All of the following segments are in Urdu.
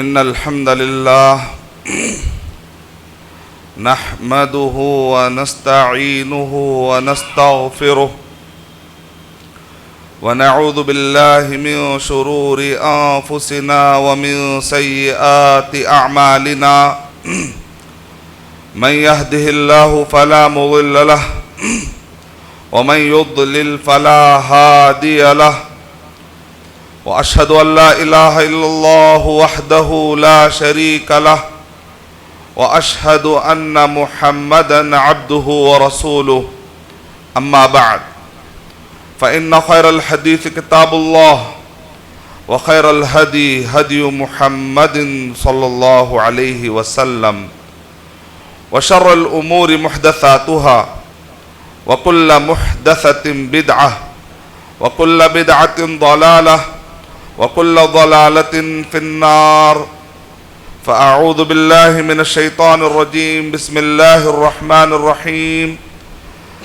إن الحمد لله نحمده ونستعينه ونستغفره ونعوذ بالله من شرور أنفسنا ومن سيئات أعمالنا من يهده الله فلا مضل له ومن يضلل فلا هادي له وأشهد أن لا إله إلا الله وحده لا شريك له وأشهد أن محمدا عبده ورسوله أما بعد فإن خير الحديث كتاب الله وخير الهدي هدي محمد صلى الله عليه وسلم وشر الأمور محدثاتها وكل محدثة بدعة وكل بدعة ضلالة وكل ضلالة في النار فأعوذ بالله من الشيطان الرجيم بسم الله الرحمن الرحيم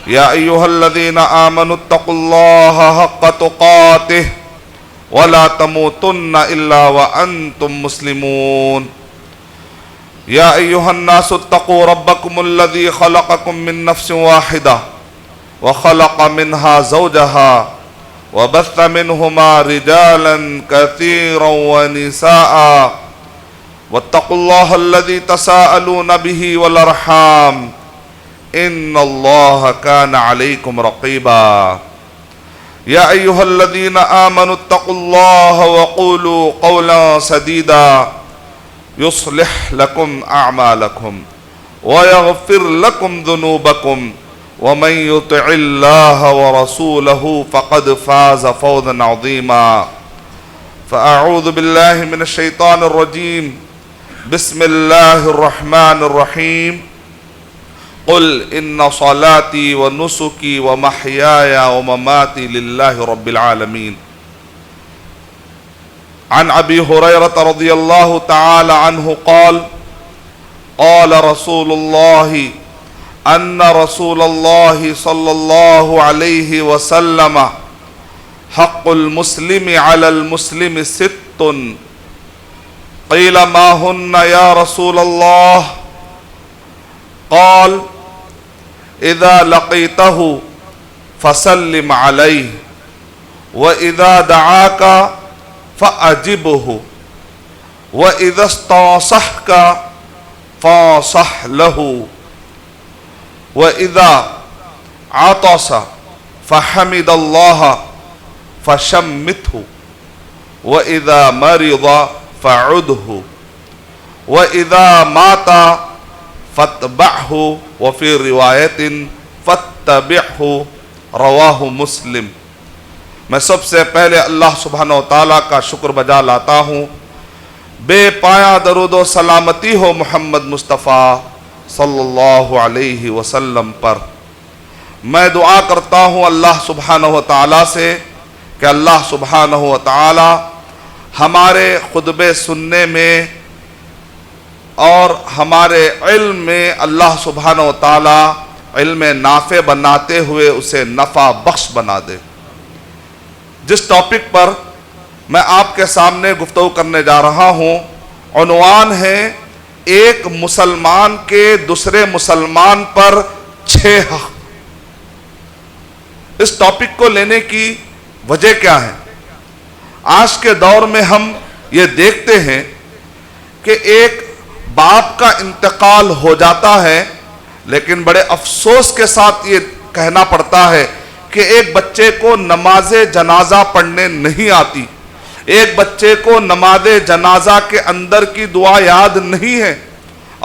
يا أيها الذين آمنوا اتقوا الله حق تقاته ولا تموتن إلا وأنتم مسلمون يا أيها الناس اتقوا ربكم الذي خلقكم من نفس واحدة وخلق منها زوجها وبث منهما رجالا كثيرا ونساء واتقوا الله الذي تساءلون به والأرحام إن الله كان عليكم رقيبا يا أيها الذين آمنوا اتقوا الله وقولوا قولا سديدا يصلح لكم أعمالكم ويغفر لكم ذنوبكم ومن يطع الله ورسوله فقد فاز فوزا عظيما فأعوذ بالله من الشيطان الرجيم بسم الله الرحمن الرحيم قل إن صلاتي ونسكي ومحياي ومماتي لله رب العالمين عن أبي هريرة رضي الله تعالى عنه قال قال رسول الله أن رسول الله صلى الله عليه وسلم حق المسلم على المسلم 6 قيل ما هن يا رسول الله قال إذا لقيته فسلم عليه وإذا دعاك فأجبه وإذا استنصحك فانصح له وإذا عطس فحمد الله فشمته وإذا مرض فعده وإذا مات فاتبعه وفي رواية فاتبعه رواہ مسلم۔ میں سب سے پہلے اللہ سبحانہ و تعالیٰ کا شکر بجا لاتا ہوں، بے پایا درود و سلامتی ہو محمد مصطفیٰ صلی اللہ علیہ وسلم پر۔ میں دعا کرتا ہوں اللہ سبحانہ و تعالیٰ سے کہ اللہ سبحانہ و تعالیٰ ہمارے خطبے سننے میں اور ہمارے علم میں اللہ سبحانہ و تعالیٰ علم نافع بناتے ہوئے اسے نفع بخش بنا دے۔ جس ٹاپک پر میں آپ کے سامنے گفتگو کرنے جا رہا ہوں، عنوان ہے ایک مسلمان کے دوسرے مسلمان پر 6 حق۔ اس ٹاپک کو لینے کی وجہ کیا ہے؟ آج کے دور میں ہم یہ دیکھتے ہیں کہ ایک باپ کا انتقال ہو جاتا ہے، لیکن بڑے افسوس کے ساتھ یہ کہنا پڑتا ہے کہ ایک بچے کو نماز جنازہ پڑھنے نہیں آتی، ایک بچے کو نماز جنازہ کے اندر کی دعا یاد نہیں ہے۔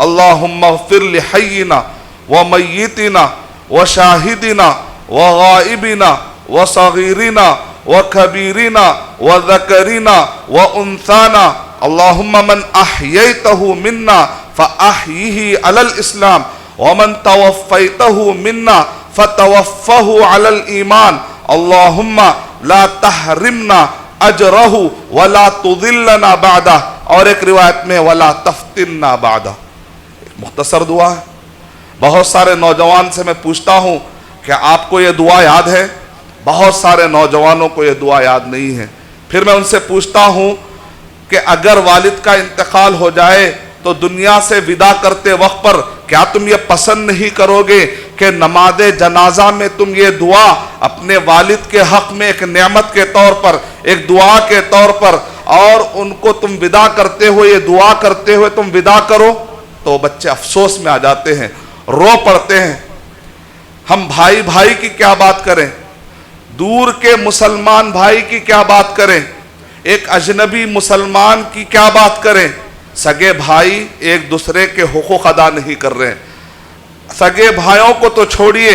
اللہم اغفر لحینا ومیتنا وشاہدنا وغائبنا وصغیرنا وکبیرنا وذکرنا وانثانا اللہم من احییتہ منا فاحیہ علی الاسلام ومن توفیتہ منا فتوفہ علی الایمان اللہم لا تحرمنا اجرہ ولا تضلنا بعدہ، اور ایک روایت میں ولا تفتننا بعدہ۔ مختصر دعا ہے۔ بہت سارے نوجوان سے میں پوچھتا ہوں کہ آپ کو یہ دعا یاد ہے؟ بہت سارے نوجوانوں کو یہ دعا یاد نہیں ہے۔ پھر میں ان سے پوچھتا ہوں کہ اگر والد کا انتقال ہو جائے تو دنیا سے ودا کرتے وقت پر کیا تم یہ پسند نہیں کرو گے کہ نماز جنازہ میں تم یہ دعا اپنے والد کے حق میں ایک نعمت کے طور پر، ایک دعا کے طور پر، اور ان کو تم ودا کرتے ہوئے یہ دعا کرتے ہوئے تم ودا کرو؟ تو بچے افسوس میں آ جاتے ہیں، رو پڑتے ہیں۔ ہم بھائی بھائی کی کیا بات کریں، دور کے مسلمان بھائی کی کیا بات کریں، ایک اجنبی مسلمان کی کیا بات کریں؟ سگے بھائی ایک دوسرے کے حقوق ادا نہیں کر رہے ہیں۔ سگے بھائیوں کو تو چھوڑیے،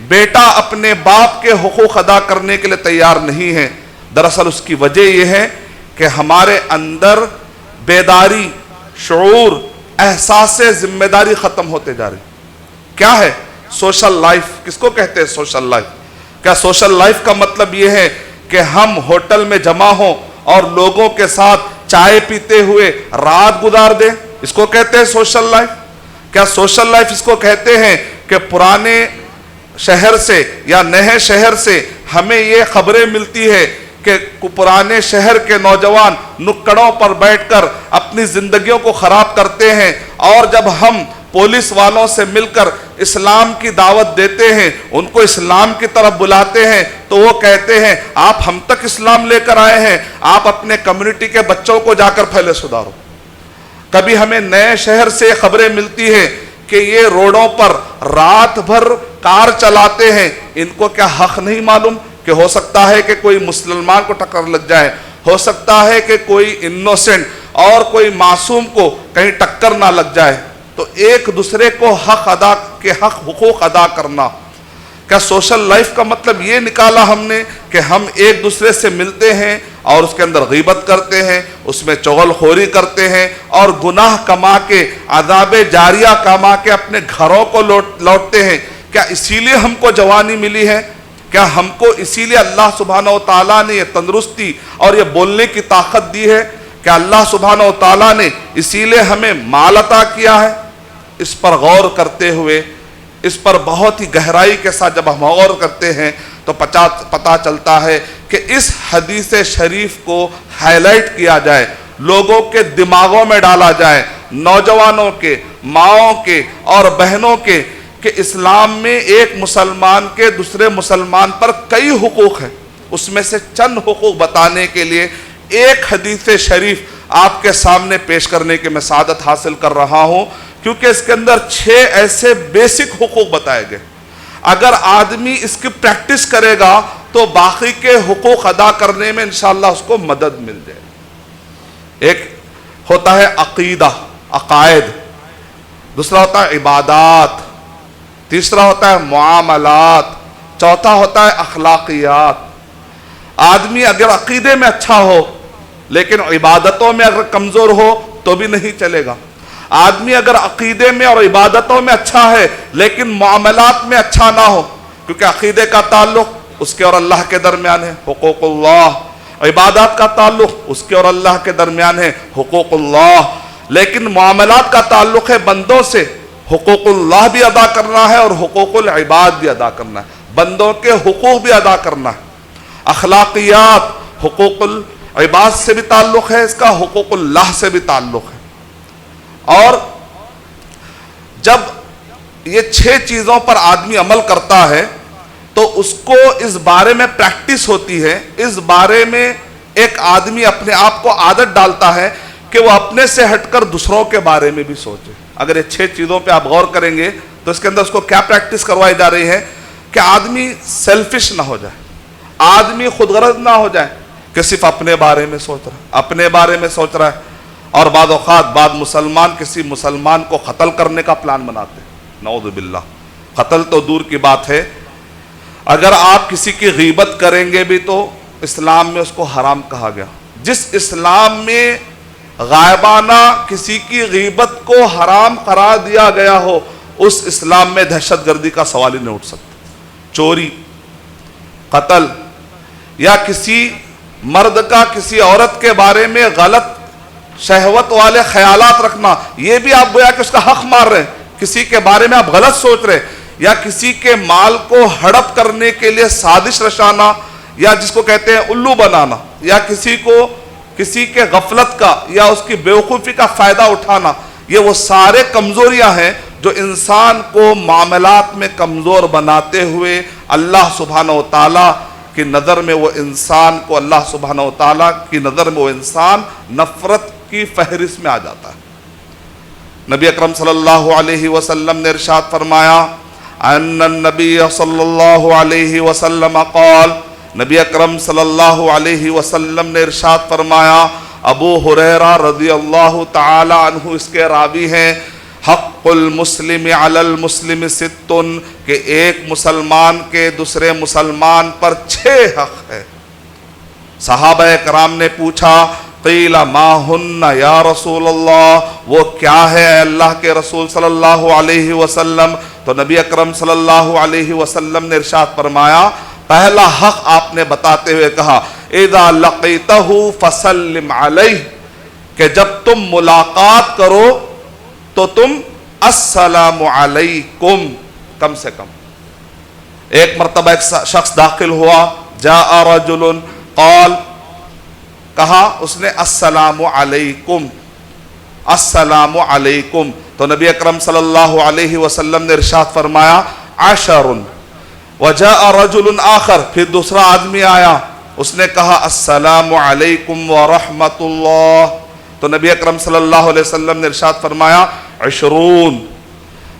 بیٹا اپنے باپ کے حقوق ادا کرنے کے لیے تیار نہیں ہے۔ دراصل اس کی وجہ یہ ہے کہ ہمارے اندر بیداری، شعور، احساس ذمہ داری ختم ہوتے جا رہی۔ کیا ہے سوشل لائف؟ کس کو کہتے ہیں سوشل لائف؟ کیا سوشل لائف کا مطلب یہ ہے کہ ہم ہوٹل میں جمع ہوں اور لوگوں کے ساتھ چائے پیتے ہوئے رات گزار دیں؟ اس کو کہتے ہیں سوشل لائف؟ کیا سوشل لائف اس کو کہتے ہیں کہ پرانے شہر سے یا نئے شہر سے ہمیں یہ خبریں ملتی ہے کہ پرانے شہر کے نوجوان نکڑوں پر بیٹھ کر اپنی زندگیوں کو خراب کرتے ہیں، اور جب ہم پولیس والوں سے مل کر اسلام کی دعوت دیتے ہیں، ان کو اسلام کی طرف بلاتے ہیں، تو وہ کہتے ہیں آپ ہم تک اسلام لے کر آئے ہیں، آپ اپنے کمیونٹی کے بچوں کو جا کر پہلے سدھارو۔ کبھی ہمیں نئے شہر سے خبریں ملتی ہیں کہ یہ روڈوں پر رات بھر کار چلاتے ہیں، ان کو کیا حق نہیں معلوم کہ ہو سکتا ہے کہ کوئی مسلمان کو ٹکر لگ جائے، ہو سکتا ہے کہ کوئی انوسنٹ اور کوئی معصوم کو کہیں ٹکر نہ لگ جائے؟ تو ایک دوسرے کو حقوق ادا کرنا، کیا سوشل لائف کا مطلب یہ نکالا ہم نے کہ ہم ایک دوسرے سے ملتے ہیں اور اس کے اندر غیبت کرتے ہیں، اس میں چغل خوری کرتے ہیں اور گناہ کما کے، عذاب جاریہ کما کے اپنے گھروں کو لوٹتے ہیں؟ کیا اسی لیے ہم کو جوانی ملی ہے؟ کیا ہم کو اسی لیے اللہ سبحانہ و تعالیٰ نے یہ تندرستی اور یہ بولنے کی طاقت دی ہے؟ کیا اللہ سبحانہ و تعالیٰ نے اسی لیے ہمیں مال عطا کیا ہے؟ اس پر غور کرتے ہوئے، اس پر بہت ہی گہرائی کے ساتھ جب ہم غور کرتے ہیں تو پتہ چلتا ہے کہ اس حدیث شریف کو ہائی لائٹ کیا جائے، لوگوں کے دماغوں میں ڈالا جائے، نوجوانوں کے، ماؤں کے اور بہنوں کے، کہ اسلام میں ایک مسلمان کے دوسرے مسلمان پر کئی حقوق ہیں۔ اس میں سے چند حقوق بتانے کے لیے ایک حدیث شریف آپ کے سامنے پیش کرنے کے میں سعادت حاصل کر رہا ہوں، کیونکہ اس کے اندر 6 ایسے بیسک حقوق بتائے گئے۔ اگر آدمی اس کی پریکٹس کرے گا تو باقی کے حقوق ادا کرنے میں انشاءاللہ اس کو مدد مل جائے۔ ایک ہوتا ہے عقیدہ، عقائد، دوسرا ہوتا ہے عبادات، تیسرا ہوتا ہے معاملات، چوتھا ہوتا ہے اخلاقیات۔ آدمی اگر عقیدے میں اچھا ہو لیکن عبادتوں میں اگر کمزور ہو تو بھی نہیں چلے گا۔ آدمی اگر عقیدے میں اور عبادتوں میں اچھا ہے لیکن معاملات میں اچھا نہ ہو، کیونکہ عقیدے کا تعلق اس کے اور اللہ کے درمیان ہے، حقوق اللہ، عبادات کا تعلق اس کے اور اللہ کے درمیان ہے، حقوق اللہ، لیکن معاملات کا تعلق ہے بندوں سے، حقوق اللہ بھی ادا کرنا ہے اور حقوق العباد بھی ادا کرنا ہے، بندوں کے حقوق بھی ادا کرنا ہے۔ اخلاقیات، حقوق العباد سے بھی تعلق ہے اس کا، حقوق اللہ سے بھی تعلق ہے۔ اور جب یہ 6 چیزوں پر آدمی عمل کرتا ہے تو اس کو اس بارے میں پریکٹس ہوتی ہے، اس بارے میں ایک آدمی اپنے آپ کو عادت ڈالتا ہے کہ وہ اپنے سے ہٹ کر دوسروں کے بارے میں بھی سوچے۔ اگر یہ 6 چیزوں پہ آپ غور کریں گے تو اس کے اندر اس کو کیا پریکٹس کروائی جا رہی ہے کہ آدمی سیلفش نہ ہو جائے، آدمی خود غرض نہ ہو جائے کہ صرف اپنے بارے میں سوچ رہا ہے، اپنے بارے میں سوچ رہا ہے۔ اور بعض اوقات بعض مسلمان کسی مسلمان کو قتل کرنے کا پلان بناتے ہیں، نعوذ باللہ۔ قتل تو دور کی بات ہے، اگر آپ کسی کی غیبت کریں گے بھی تو اسلام میں اس کو حرام کہا گیا۔ جس اسلام میں غائبانہ کسی کی غیبت کو حرام قرار دیا گیا ہو، اس اسلام میں دہشت گردی کا سوال ہی نہیں اٹھ سکتا۔ چوری، قتل یا کسی مرد کا کسی عورت کے بارے میں غلط شہوت والے خیالات رکھنا، یہ بھی آپ گویا کہ اس کا حق مار رہے ہیں۔ کسی کے بارے میں آپ غلط سوچ رہے ہیں، یا کسی کے مال کو ہڑپ کرنے کے لیے سازش رچانا، یا جس کو کہتے ہیں الو بنانا، یا کسی کو کسی کے غفلت کا یا اس کی بیوقوفی کا فائدہ اٹھانا، یہ وہ سارے کمزوریاں ہیں جو انسان کو معاملات میں کمزور بناتے ہوئے اللہ سبحانہ و تعالیٰ کی نظر میں وہ انسان کو، اللہ سبحانہ و تعالیٰ کی نظر میں وہ انسان نفرت کی فہرست میں آ جاتا ہے۔ نبی اکرم صلی اللہ علیہ وسلم نے ارشاد فرمایا، ان النبی صلی اللہ علیہ وسلم قال، نبی اکرم صلی اللہ علیہ وسلم نے ارشاد فرمایا، ابو ہریرہ رضی اللہ تعالی عنہ اس کے راوی ہیں، حق المسلم علی المسلم ست، کہ ایک مسلمان کے دوسرے مسلمان پر 6 حق ہے۔ صحابہ کرام نے پوچھا، قیل ما ہن یا رسول اللہ، وہ کیا ہے اے اللہ کے رسول صلی اللہ علیہ وسلم؟ تو نبی اکرم صلی اللہ علیہ وسلم نے ارشاد فرمایا، پہلا حق آپ نے بتاتے ہوئے کہا، اذا لقیتہ فسلم علیہ، کہ جب تم ملاقات کرو تو تم السلام علیکم، کم سے کم۔ ایک مرتبہ ایک شخص داخل ہوا، جاء رجل قال، کہا اس نے السلام علیکم، السلام علیکم، تو نبی اکرم صلی اللہ علیہ وسلم نے ارشاد فرمایا، 10۔ وجاء رجل آخر، پھر دوسرا آدمی آیا، اس نے کہا السلام علیکم ورحمۃ اللہ، تو نبی اکرم صلی اللہ علیہ وسلم نے ارشاد فرمایا 20۔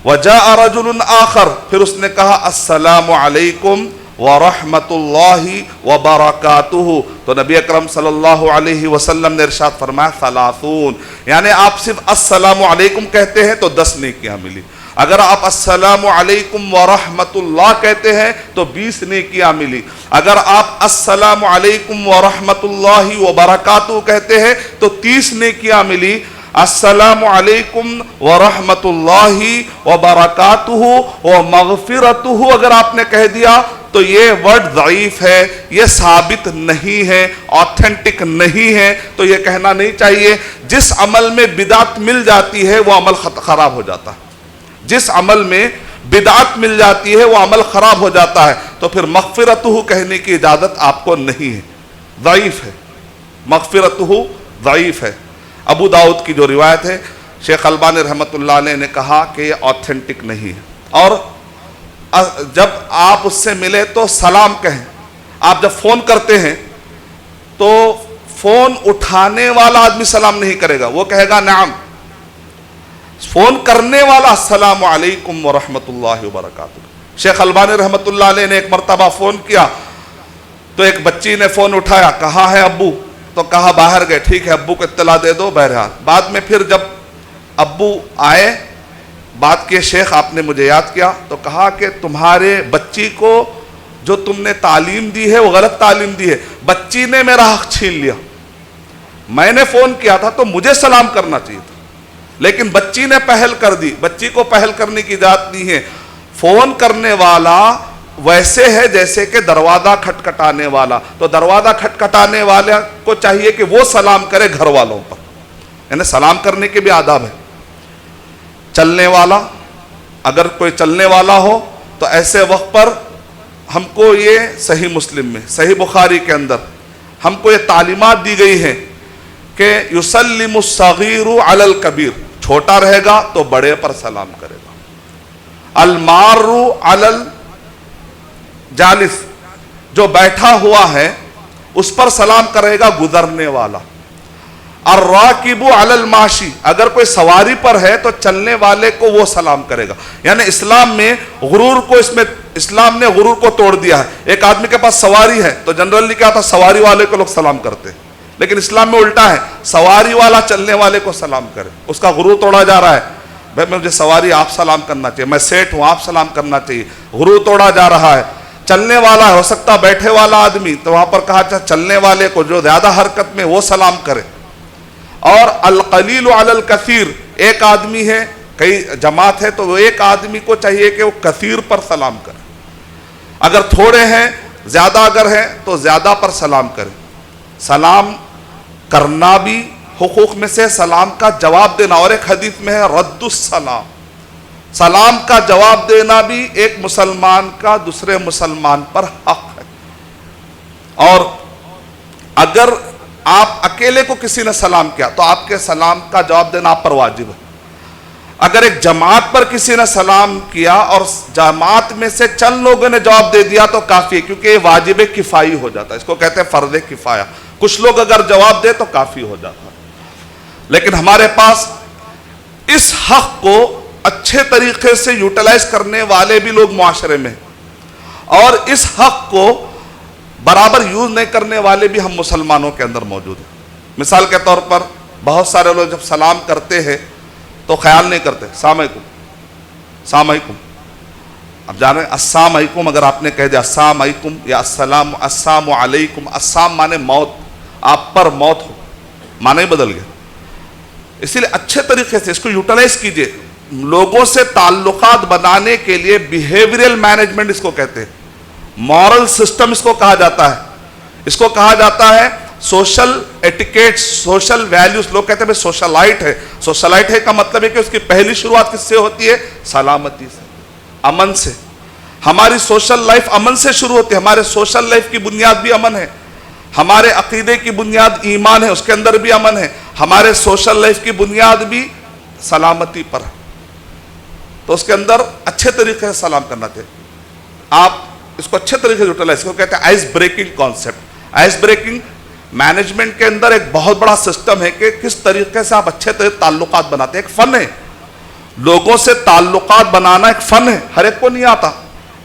وجاء رجل آخر، پھر اس نے کہا السلام علیکم ورحمۃ اللہ وبرکاتہ، تو نبی اکرم صلی اللہ علیہ وسلم نے ارشاد فرمایا 30۔ یعنی آپ صرف السلام علیکم کہتے ہیں تو 10 نیکیاں ملی، اگر آپ السلام علیکم ورحمۃ اللہ کہتے ہیں تو 20 نیکیاں ملی، اگر آپ السلام علیکم ورحمۃ اللہ وبرکاتہ کہتے ہیں تو 30 نیکیاں ملی۔ السلام علیکم ورحمۃ اللہ وبرکاتہ ومغفرتہ اگر آپ نے کہہ دیا تو یہ ورڈ ضعیف ہے، یہ ثابت نہیں ہے، آتھینٹک نہیں ہے، تو یہ کہنا نہیں چاہیے۔ جس عمل میں بدعت مل جاتی ہے وہ عمل خراب ہو جاتا ہے، جس عمل میں بدعت مل جاتی ہے وہ عمل خراب ہو جاتا ہے، تو پھر مغفرتہ کہنے کی اجازت آپ کو نہیں ہے، ضعیف ہے، مغفرتہ ضعیف ہے۔ ابو داؤد کی جو روایت ہے، شیخ البانی رحمۃ اللہ علیہ نے کہا کہ یہ آتھینٹک نہیں ہے، اور جب آپ اس سے ملے تو سلام کہیں۔ آپ جب فون کرتے ہیں تو فون اٹھانے والا آدمی سلام نہیں کرے گا، وہ کہے گا نعم، فون کرنے والا السلام علیکم ورحمۃ اللہ وبرکاتہ۔ شیخ البانی رحمۃ اللہ علیہ نے ایک مرتبہ فون کیا تو ایک بچی نے فون اٹھایا، کہاں ہے ابو؟ تو کہا باہر گئے، ٹھیک ہے ابو کو اطلاع دے دو۔ بہرحال بعد میں پھر جب ابو آئے، بات کی شیخ آپ نے مجھے یاد کیا، تو کہا کہ تمہارے بچی کو جو تم نے تعلیم دی ہے وہ غلط تعلیم دی ہے، بچی نے میرا حق چھین لیا، میں نے فون کیا تھا تو مجھے سلام کرنا چاہیے تھا، لیکن بچی نے پہل کر دی، بچی کو پہل کرنے کی اجازت نہیں ہے۔ فون کرنے والا ویسے ہے جیسے کہ دروازہ کھٹکھٹانے والا، تو دروازہ کھٹکھٹانے والے کو چاہیے کہ وہ سلام کرے گھر والوں پر، یعنی سلام کرنے کے بھی آداب ہے۔ چلنے والا، اگر کوئی چلنے والا ہو تو ایسے وقت پر ہم کو یہ صحیح مسلم میں، صحیح بخاری کے اندر ہم کو یہ تعلیمات دی گئی ہیں کہ یسلم الصغیر علی الکبیر، چھوٹا رہے گا تو بڑے پر سلام کرے گا۔ المار علی الجالس، جو بیٹھا ہوا ہے اس پر سلام کرے گا گزرنے والا۔ الراکب علی الماشی، اگر کوئی سواری پر ہے تو چلنے والے کو وہ سلام کرے گا۔ یعنی اسلام میں غرور کو، اسلام نے غرور کو توڑ دیا ہے۔ ایک آدمی کے پاس سواری ہے تو جنرلی کیا تھا، سواری والے کو لوگ سلام کرتے ہیں، لیکن اسلام میں الٹا ہے، سواری والا چلنے والے کو سلام کرے، اس کا غرور توڑا جا رہا ہے۔ بھائی مجھے سواری آپ سلام کرنا چاہیے، میں سیٹ ہوں آپ سلام کرنا چاہیے، غرور توڑا جا رہا ہے۔ چلنے والا ہو سکتا بیٹھے والا آدمی، تو وہاں پر کہا چلنے والے کو جو زیادہ حرکت میں وہ سلام کرے۔ اور القلیل علی الکثیر، ایک آدمی ہے، کئی جماعت ہے تو وہ ایک آدمی کو چاہیے کہ وہ کثیر پر سلام کرے، اگر تھوڑے ہیں زیادہ اگر ہیں تو زیادہ پر سلام کرے۔ سلام کرنا بھی حقوق میں سے، سلام کا جواب دینا، اور ایک حدیث میں ہے رد السلام، سلام کا جواب دینا بھی ایک مسلمان کا دوسرے مسلمان پر حق ہے۔ اور اگر آپ اکیلے کو کسی نے سلام کیا تو آپ کے سلام کا جواب دینا آپ پر واجب ہے. اگر ایک جماعت پر کسی نے سلام کیا اور جماعت میں سے چند لوگوں نے جواب دے دیا تو کافی ہے, کیونکہ یہ واجب کفائی ہو جاتا ہے. اس کو کہتے ہیں فرض کفایہ. کچھ لوگ اگر جواب دے تو کافی ہو جاتا ہے. لیکن ہمارے پاس اس حق کو اچھے طریقے سے یوٹیلائز کرنے والے بھی لوگ معاشرے میں, اور اس حق کو برابر یوز نہیں کرنے والے بھی ہم مسلمانوں کے اندر موجود ہیں. مثال کے طور پر بہت سارے لوگ جب سلام کرتے ہیں تو خیال نہیں کرتے السلام علیکم السلام علیکم. اب جان رہے ہیں السلام علیکم اگر آپ نے کہہ دیا السلام علیکم یا السلام علیکم, السلام مانے موت, آپ پر موت ہو, معنی ہی بدل گیا. اسی لیے اچھے طریقے سے اس کو یوٹیلائز کیجئے. لوگوں سے تعلقات بنانے کے لیے بیہیویئرل مینجمنٹ اس کو کہتے ہیں, مورل سسٹم اس کو کہا جاتا ہے. اس کو کہا جاتا ہے سوشل ایٹیکیٹ, سوشل ویلیوز. لوگ کہتے ہیں بھائی سوشلائٹ ہے. سوشلائٹ ہے کا مطلب ہے کہ اس کی پہلی شروعات کس سے ہوتی ہے؟ سلامتی سے, امن سے. ہماری سوشل لائف امن سے شروع ہوتی ہے. ہمارے سوشل لائف کی بنیاد بھی امن ہے. ہمارے عقیدے کی بنیاد ایمان ہے, اس کے اندر بھی امن ہے. ہمارے سوشل لائف کی بنیاد بھی سلامتی پر ہے. تو اس کے اندر اچھے طریقے سے سلام کرنا چاہیے. آپ اس کو اچھے طریقے سے یوٹیلائز, اس کو کہتے ہیں ice breaking concept. Ice breaking management کے اندر ایک بہت بڑا سسٹم ہے کہ کس طریقے سے آپ اچھے طریقے تعلقات بناتے ہیں. ایک فن ہے, لوگوں سے تعلقات بنانا ایک فن ہے, ہر ایک کو نہیں آتا.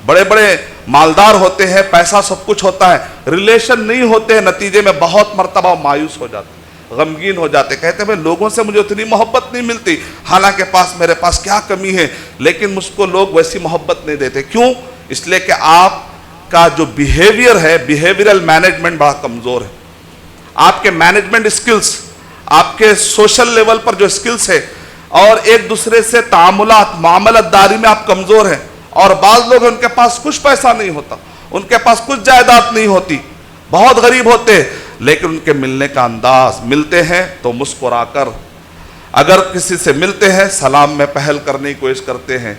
بڑے بڑے مالدار ہوتے ہیں, پیسہ سب کچھ ہوتا ہے, ریلیشن نہیں ہوتے ہیں, نتیجے میں بہت مرتبہ مایوس ہو جاتے ہیں, غمگین ہو جاتے ہیں. کہتے ہیں بھائی لوگوں سے مجھے اتنی محبت نہیں ملتی, حالانکہ میرے پاس کیا کمی ہے, لیکن مجھ کو لوگ ویسی محبت نہیں دیتے. کیوں؟ اس لیے کہ آپ کا جو بیہیویئر ہے, بیہیویئرل مینجمنٹ بڑا کمزور ہے. آپ کے مینجمنٹ اسکلز, آپ کے سوشل لیول پر جو اسکلز ہے, اور ایک دوسرے سے تعاملات, معاملت داری میں آپ کمزور ہیں. اور بعض لوگ ان کے پاس کچھ پیسہ نہیں ہوتا, ان کے پاس کچھ جائیداد نہیں ہوتی, بہت غریب ہوتے ہیں, لیکن ان کے ملنے کا انداز, ملتے ہیں تو مسکرا کر, اگر کسی سے ملتے ہیں سلام میں پہل کرنے کی کوشش کرتے ہیں,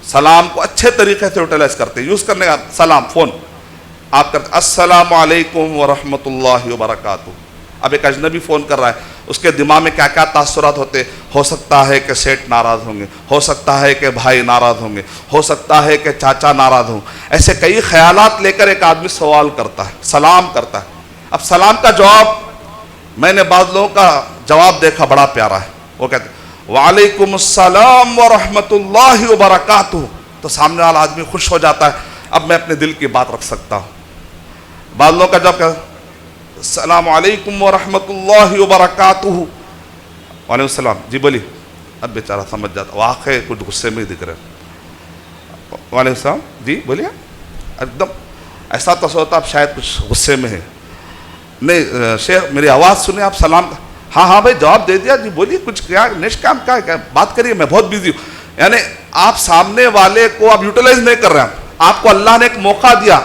سلام کو اچھے طریقے سے یوٹیلائز کرتے ہیں. یوز کرنے کا سلام, فون آپ کرتے السلام علیکم ورحمۃ اللہ وبرکاتہ. اب ایک اجنبی فون کر رہا ہے, اس کے دماغ میں کیا کیا تاثرات ہوتے, ہو سکتا ہے کہ سیٹ ناراض ہوں گے, ہو سکتا ہے کہ بھائی ناراض ہوں گے, ہو سکتا ہے کہ چاچا ناراض ہوں. ایسے کئی خیالات لے کر ایک آدمی سوال کرتا ہے, سلام کرتا ہے. اب سلام کا جواب, میں نے بعض لوگوں کا جواب دیکھا بڑا پیارا ہے. وہ کہتے ہیں وعلیکم السلام ورحمۃ اللہ وبرکاتہ. تو سامنے والا آدمی خوش ہو جاتا ہے, اب میں اپنے دل کی بات رکھ سکتا ہوں. بعض لوگوں کا جواب کہتے السلام علیکم ورحمۃ اللہ وبرکاتہ. وعلیکم السلام, جی بولیے. اب بیچارہ سمجھ جاتا, واقعی کچھ غصے میں ہی دکھ رہے. وعلیکم السلام, جی بولیے. ایک دم ایسا تو ہوتا آپ شاید کچھ غصے میں ہیں. نہیں شیخ میری آواز سنیں, آپ سلام, ہاں ہاں بھائی جواب دے دیا, جی بولیے کچھ کیا نیکسٹ کام کیا ہے, بات کریے, میں بہت بیزی ہوں. یعنی آپ سامنے والے کو آپ یوٹیلائز نہیں کر رہے ہیں. آپ کو اللہ نے ایک موقع دیا,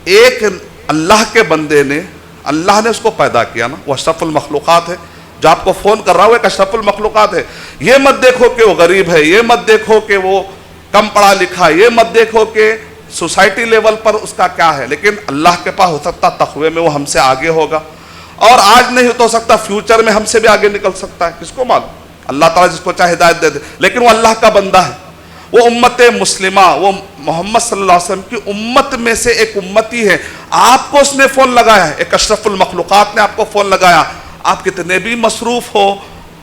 ایک اللہ کے بندے نے, اللہ نے اس کو پیدا کیا نا, وہ اشرف المخلوقات ہے. جو آپ کو فون کر رہا ہے وہ ایک اشرف المخلوقات ہے. یہ مت دیکھو کہ وہ غریب ہے, یہ مت دیکھو کہ وہ کم پڑھا لکھا ہے, یہ مت دیکھو کہ سوسائٹی لیول پر اس کا کیا ہے, لیکن اللہ کے پاس ہو سکتا تقوی میں وہ ہم سے آگے ہوگا, اور آج نہیں تو سکتا فیوچر میں ہم سے بھی آگے نکل سکتا ہے. کس کو معلوم, اللہ تعالیٰ جس کو چاہے ہدایت دے دے, لیکن وہ اللہ کا بندہ ہے. وہ امت مسلمہ, وہ محمد صلی اللہ علیہ وسلم کی امت میں سے ایک امتی ہے. آپ کو اس نے فون لگایا ہے, ایک اشرف المخلوقات نے آپ کو فون لگایا. آپ کتنے بھی مصروف ہو,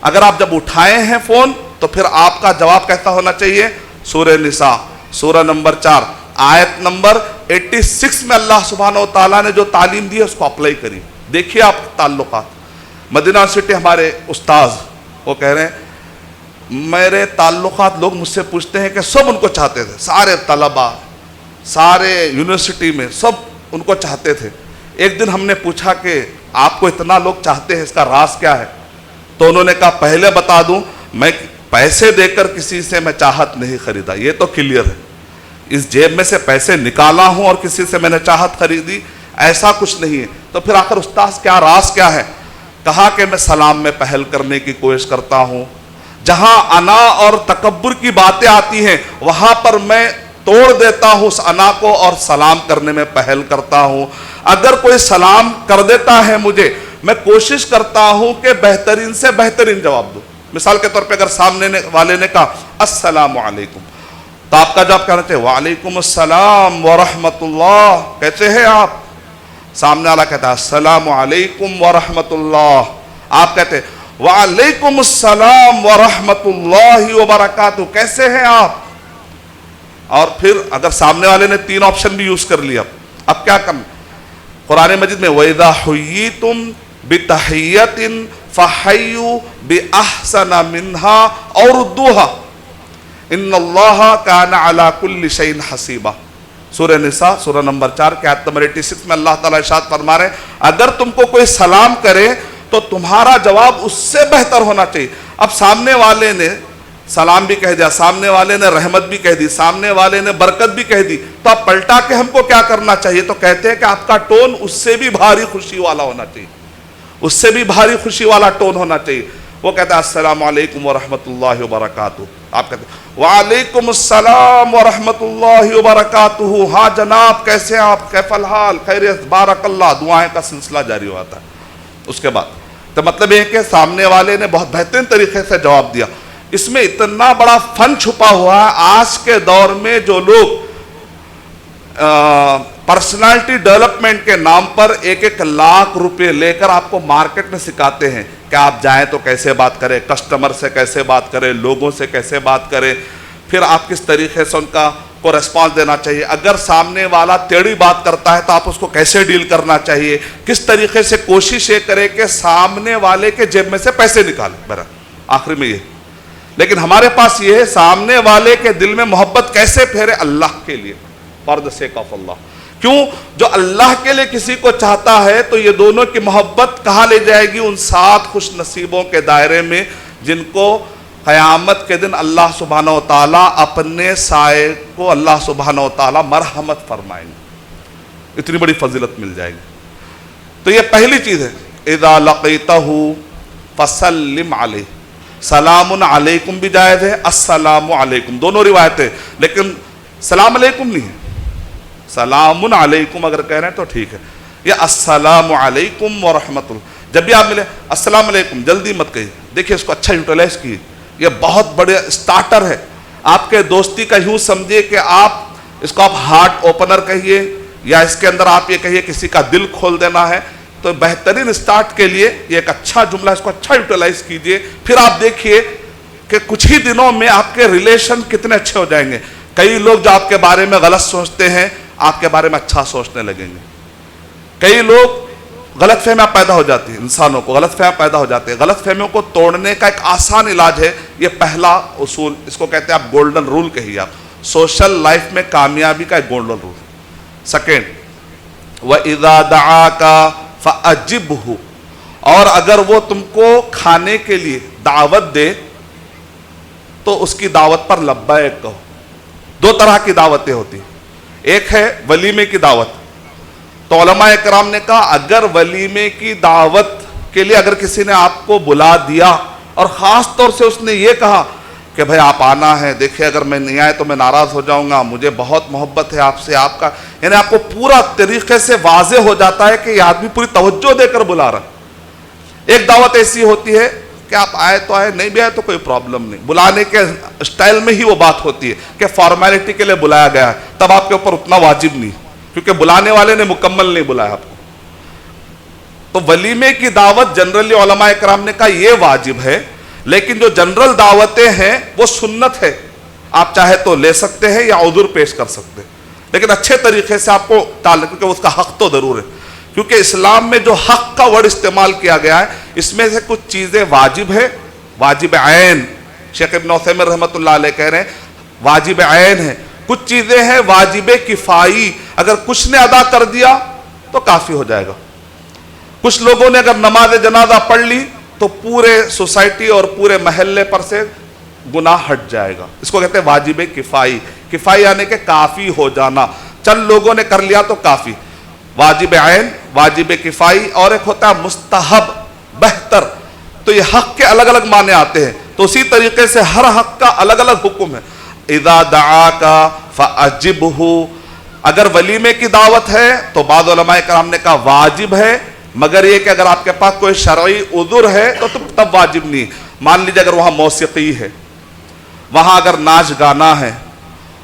اگر آپ جب اٹھائے ہیں فون تو پھر آپ کا جواب کیسا ہونا چاہیے. سورہ نساء سورہ نمبر 4 آیت نمبر 86 میں اللہ سبحانہ و تعالیٰ نے جو تعلیم دی ہے اس کو اپلائی کریے. دیکھیے آپ تعلقات. مدینہ یونیورسٹی ہمارے استاذ وہ کہہ رہے ہیں میرے تعلقات, لوگ مجھ سے پوچھتے ہیں کہ سب ان کو چاہتے تھے, سارے طلباء سارے یونیورسٹی میں سب ان کو چاہتے تھے. ایک دن ہم نے پوچھا کہ آپ کو اتنا لوگ چاہتے ہیں, اس کا راز کیا ہے؟ تو انہوں نے کہا پہلے بتا دوں, میں پیسے دے کر کسی سے میں چاہت نہیں خریدا, یہ تو کلیئر ہے. اس جیب میں سے پیسے نکالا ہوں اور کسی سے میں نے چاہت خریدی, ایسا کچھ نہیں ہے. تو پھر آخر استاذ کیا راز کیا ہے؟ کہا کہ میں سلام میں پہل کرنے کی کوشش کرتا ہوں, جہاں انا اور تکبر کی باتیں آتی ہیں وہاں پر میں توڑ دیتا ہوں اس انا کو اور سلام کرنے میں پہل کرتا ہوں. اگر کوئی سلام کر دیتا ہے مجھے میں کوشش کرتا ہوں کہ بہترین سے بہترین جواب دوں. مثال کے طور پہ اگر سامنے والے نے کہا السلام علیکم تو آپ کا جواب کہنا چاہیے وعلیکم السلام ورحمۃ اللہ. کیسے ہیں آپ؟ سامنے والا کہتا ہے السلام علیکم ورحمۃ اللہ. آپ کہتے ہیں وعلیکم السلام ورحمۃ اللہ وبرکاتہ. کیسے ہیں آپ؟ اور پھر اگر سامنے والے نے 3 آپشن بھی یوز کر لیا, اب کیا کرنا؟ قرآن مجید میں وَإِذَا حُيِّيتُمْ بِتَحِيَّةٍ فَحَيُّوا بِأَحْسَنَ مِنْهَا أَوْ رُدُّوهَا إِنَّ اللَّهَ كَانَ عَلَى كُلِّ شَيْءٍ حَسِيبًا. سورہ نساء سورہ نمبر 4 کے آیت نمبر 86 میں اللہ تعالیٰ ارشاد فرما رہے ہیں اگر تم کو کوئی سلام کرے تو تمہارا جواب اس سے بہتر ہونا چاہیے. اب سامنے والے نے سلام بھی کہہ دیا, سامنے والے نے رحمت بھی کہہ دی, سامنے والے نے برکت بھی کہہ دی, تو اب پلٹا کے ہم کو کیا کرنا چاہیے؟ تو کہتے ہیں کہ آپ کا ٹون اس سے بھی بھاری خوشی والا ہونا چاہیے, اس سے بھی بھاری خوشی والا ٹون ہونا چاہیے. وہ کہتا ہے السلام علیکم ورحمۃ اللہ وبرکاتہ. آپ کہتے ہیں وعلیکم السلام ورحمۃ اللہ وبرکاتہ. ہاں جناب کیسے ہیں آپ؟ کیف الحال؟ خیریت؟ بارک اللہ. دعائیں کا سلسلہ جاری ہوتا ہے. اس کے بعد تو مطلب یہ کہ سامنے والے نے بہت بہترین طریقے سے جواب دیا. اس میں اتنا بڑا فن چھپا ہوا ہے. آج کے دور میں جو لوگ پرسنالٹی ڈیولپمنٹ کے نام پر 1-1 لاکھ روپے لے کر آپ کو مارکیٹ میں سکھاتے ہیں کہ آپ جائیں تو کیسے بات کریں, کسٹمر سے کیسے بات کریں, لوگوں سے کیسے بات کریں, پھر آپ کس طریقے سے ان کو ریسپانس دینا چاہیے, اگر سامنے والا ٹیڑھی بات کرتا ہے تو آپ اس کو کیسے ڈیل کرنا چاہیے, کس طریقے سے کوشش یہ کرے کہ سامنے والے کے جیب میں سے پیسے نکالے. برا آخری میں یہ, لیکن ہمارے پاس یہ ہے سامنے والے کے دل میں محبت کیسے پھیرے اللہ کے لیے, فار دا سیک آف اللہ. کیوں؟ جو اللہ کے لیے کسی کو چاہتا ہے تو یہ دونوں کی محبت کہاں لے جائے گی؟ ان 7 خوش نصیبوں کے دائرے میں جن کو قیامت کے دن اللہ سبحانہ و تعالیٰ اپنے سائے کو اللہ سبحانہ و تعالیٰ مرحمت فرمائیں گے. اتنی بڑی فضیلت مل جائے گی. تو یہ پہلی چیز ہے اذا لقیتہ فسلم علیہ. سلام علیکم بھی جائز ہے, السلام علیکم دونوں روایتیں, لیکن سلام علیکم نہیں ہے, سلام علیکم اگر کہہ رہے ہیں تو ٹھیک ہے. یہ السلام علیکم ورحمۃ اللہ. جب بھی آپ ملے السلام علیکم جلدی مت کہیے. دیکھیے اس کو اچھا یوٹیلائز کیے, یہ بہت بڑے سٹارٹر ہے آپ کے دوستی کا. یوں سمجھیے کہ آپ اس کو آپ ہارٹ اوپنر کہیے یا اس کے اندر آپ یہ کہیے کسی کا دل کھول دینا ہے. تو بہترین سٹارٹ کے لیے یہ ایک اچھا جملہ, اس کو اچھا یوٹیلائز کیجئے. پھر آپ دیکھیے کہ کچھ ہی دنوں میں آپ کے ریلیشن کتنے اچھے ہو جائیں گے. کئی لوگ جو آپ کے بارے میں غلط سوچتے ہیں آپ کے بارے میں اچھا سوچنے لگیں گے. کئی لوگ غلط فہمیاں پیدا ہو جاتی ہیں, انسانوں کو غلط فہمیاں پیدا ہو جاتے ہیں. غلط فہمیوں کو توڑنے کا ایک آسان علاج ہے یہ پہلا اصول, اس کو کہتے ہیں آپ گولڈن رول کہیے, آپ سوشل لائف میں کامیابی کا ایک گولڈن رول. سیکنڈ وَإِذَا دَعَاكَ فَأَجِبْهُ. اور اگر وہ تم کو کھانے کے لیے دعوت دے تو اس کی دعوت پر لبیک کہو. 2 طرح کی دعوتیں ہوتی ہیں. ایک ہے ولیمے کی دعوت. تو علماء اکرام نے کہا اگر ولیمے کی دعوت کے لیے اگر کسی نے آپ کو بلا دیا اور خاص طور سے اس نے یہ کہا کہ بھائی آپ آنا ہے, دیکھیں اگر میں نہیں آئے تو میں ناراض ہو جاؤں گا, مجھے بہت محبت ہے آپ سے, آپ کا یعنی آپ کو پورا طریقے سے واضح ہو جاتا ہے کہ یہ آدمی پوری توجہ دے کر بلا رہا ہے. ایک دعوت ایسی ہوتی ہے کہ آپ آئے تو آئے, نہیں بھی آئے تو کوئی پرابلم نہیں. بلانے کے اسٹائل میں ہی وہ بات ہوتی ہے کہ فارمیلٹی کے لیے بلایا گیا ہے, تب آپ کے اوپر اتنا واجب نہیں, کیونکہ بلانے والے نے مکمل نہیں بلایا آپ کو. تو ولیمے کی دعوت جنرلی علماء اکرام نے کہا یہ واجب ہے, لیکن جو جنرل دعوتیں ہیں وہ سنت ہے, آپ چاہے تو لے سکتے ہیں یا عذر پیش کر سکتے ہیں, لیکن اچھے طریقے سے آپ کو ٹالیں کیونکہ اس کا حق تو ضرور ہے. کیونکہ اسلام میں جو حق کا ورڈ استعمال کیا گیا ہے اس میں سے کچھ چیزیں واجب ہے, واجب عین. شیخ ابن عثیمین رحمۃ اللہ علیہ کہہ رہے ہیں واجب عین ہے, کچھ چیزیں ہیں واجب کفائی, اگر کچھ نے ادا کر دیا تو کافی ہو جائے گا. کچھ لوگوں نے اگر نماز جنازہ پڑھ لی تو پورے سوسائٹی اور پورے محلے پر سے گناہ ہٹ جائے گا. اس کو کہتے ہیں واجب کفائی. کفائی یعنی کہ کافی ہو جانا, چند لوگوں نے کر لیا تو کافی. واجب عین, واجب کفائی, اور ایک ہوتا ہے مستحب, بہتر. تو یہ حق کے الگ الگ معنی آتے ہیں, تو اسی طریقے سے ہر حق کا الگ الگ حکم ہے. اذا دعاک فاجبہ. اگر ولیمے کی دعوت ہے تو بعض علماء کرام نے کہا واجب ہے, مگر یہ کہ اگر آپ کے پاس کوئی شرعی عذر ہے تو تب واجب نہیں. مان لیجیے اگر وہاں موسیقی ہے، وہاں اگر ناچ گانا ہے،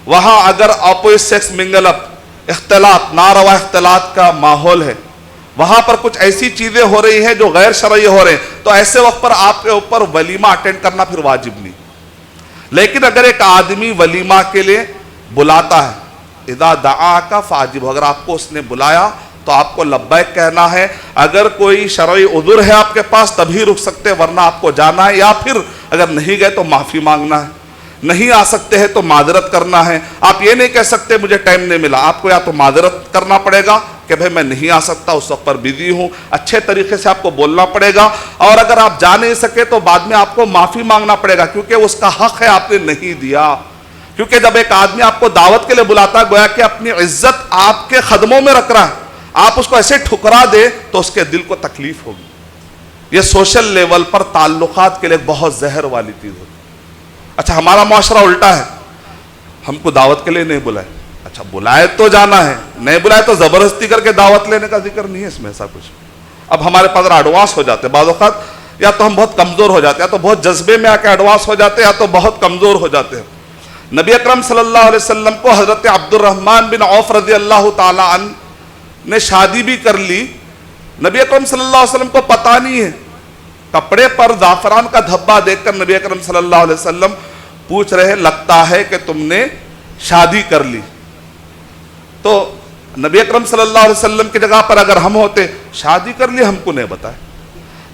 وہاں اگر اپوزٹ سیکس منگل اپ، اختلاط، ناروا اختلاط کا ماحول ہے، وہاں پر کچھ ایسی چیزیں ہو رہی ہیں جو غیر شرعی ہو رہے ہیں، تو ایسے وقت پر آپ کے اوپر ولیمہ اٹینڈ کرنا پھر واجب نہیں. لیکن اگر ایک آدمی ولیمہ کے لیے بلاتا ہے، اذا دعاک فاجب، اگر آپ کو اس نے بلایا تو آپ کو لبیک کہنا ہے. اگر کوئی شرعی عذر ہے آپ کے پاس تبھی رک سکتے، ورنہ آپ کو جانا ہے، یا پھر اگر نہیں گئے تو معافی مانگنا ہے. نہیں آ سکتے ہیں تو معذرت کرنا ہے. آپ یہ نہیں کہہ سکتے مجھے ٹائم نہیں ملا، آپ کو یا تو معذرت کرنا پڑے گا کہ بھئی میں نہیں آ سکتا، اس وقت پر بزی ہوں، اچھے طریقے سے آپ کو بولنا پڑے گا. اور اگر آپ جا نہیں سکے تو بعد میں آپ کو معافی مانگنا پڑے گا، کیونکہ اس کا حق ہے آپ نے نہیں دیا. کیونکہ جب ایک آدمی آپ کو دعوت کے لیے بلاتا ہے، گویا کہ اپنی عزت آپ کے قدموں میں رکھ رہا ہے، آپ اس کو ایسے ٹھکرا دے تو اس کے دل کو تکلیف ہوگی. یہ سوشل لیول پر تعلقات کے لیے بہت زہر والی چیز ہوتی. اچھا ہمارا معاشرہ الٹا ہے، ہم کو دعوت کے لیے نہیں بلائے، اچھا بلائے تو جانا ہے، نہیں بلائے تو زبردستی کر کے دعوت لینے کا ذکر نہیں ہے اس میں ایسا کچھ. اب ہمارے پاس ایڈوانس ہو جاتے بعض اوقات، یا تو ہم بہت کمزور ہو جاتے ہیں، یا تو بہت جذبے میں آ کے ایڈوانس ہو جاتے ہیں، یا تو بہت کمزور ہو جاتے ہیں. نبی اکرم صلی اللہ علیہ وسلم کو حضرت عبد الرحمن بن عوف رضی اللہ تعالی عنہ نے شادی بھی کر لی. نبی اکرم صلی اللہ علیہ وسلم کو پتہ نہیں ہے. کپڑے پر زعفران کا دھبا دیکھ کر نبی اکرم صلی اللہ علیہ وسلم پوچھ رہے لگتا ہے کہ تم نے شادی کر لی. تو نبی اکرم صلی اللہ علیہ وسلم کی جگہ پر اگر ہم ہوتے، شادی کر لی ہم کو نہیں بتائے.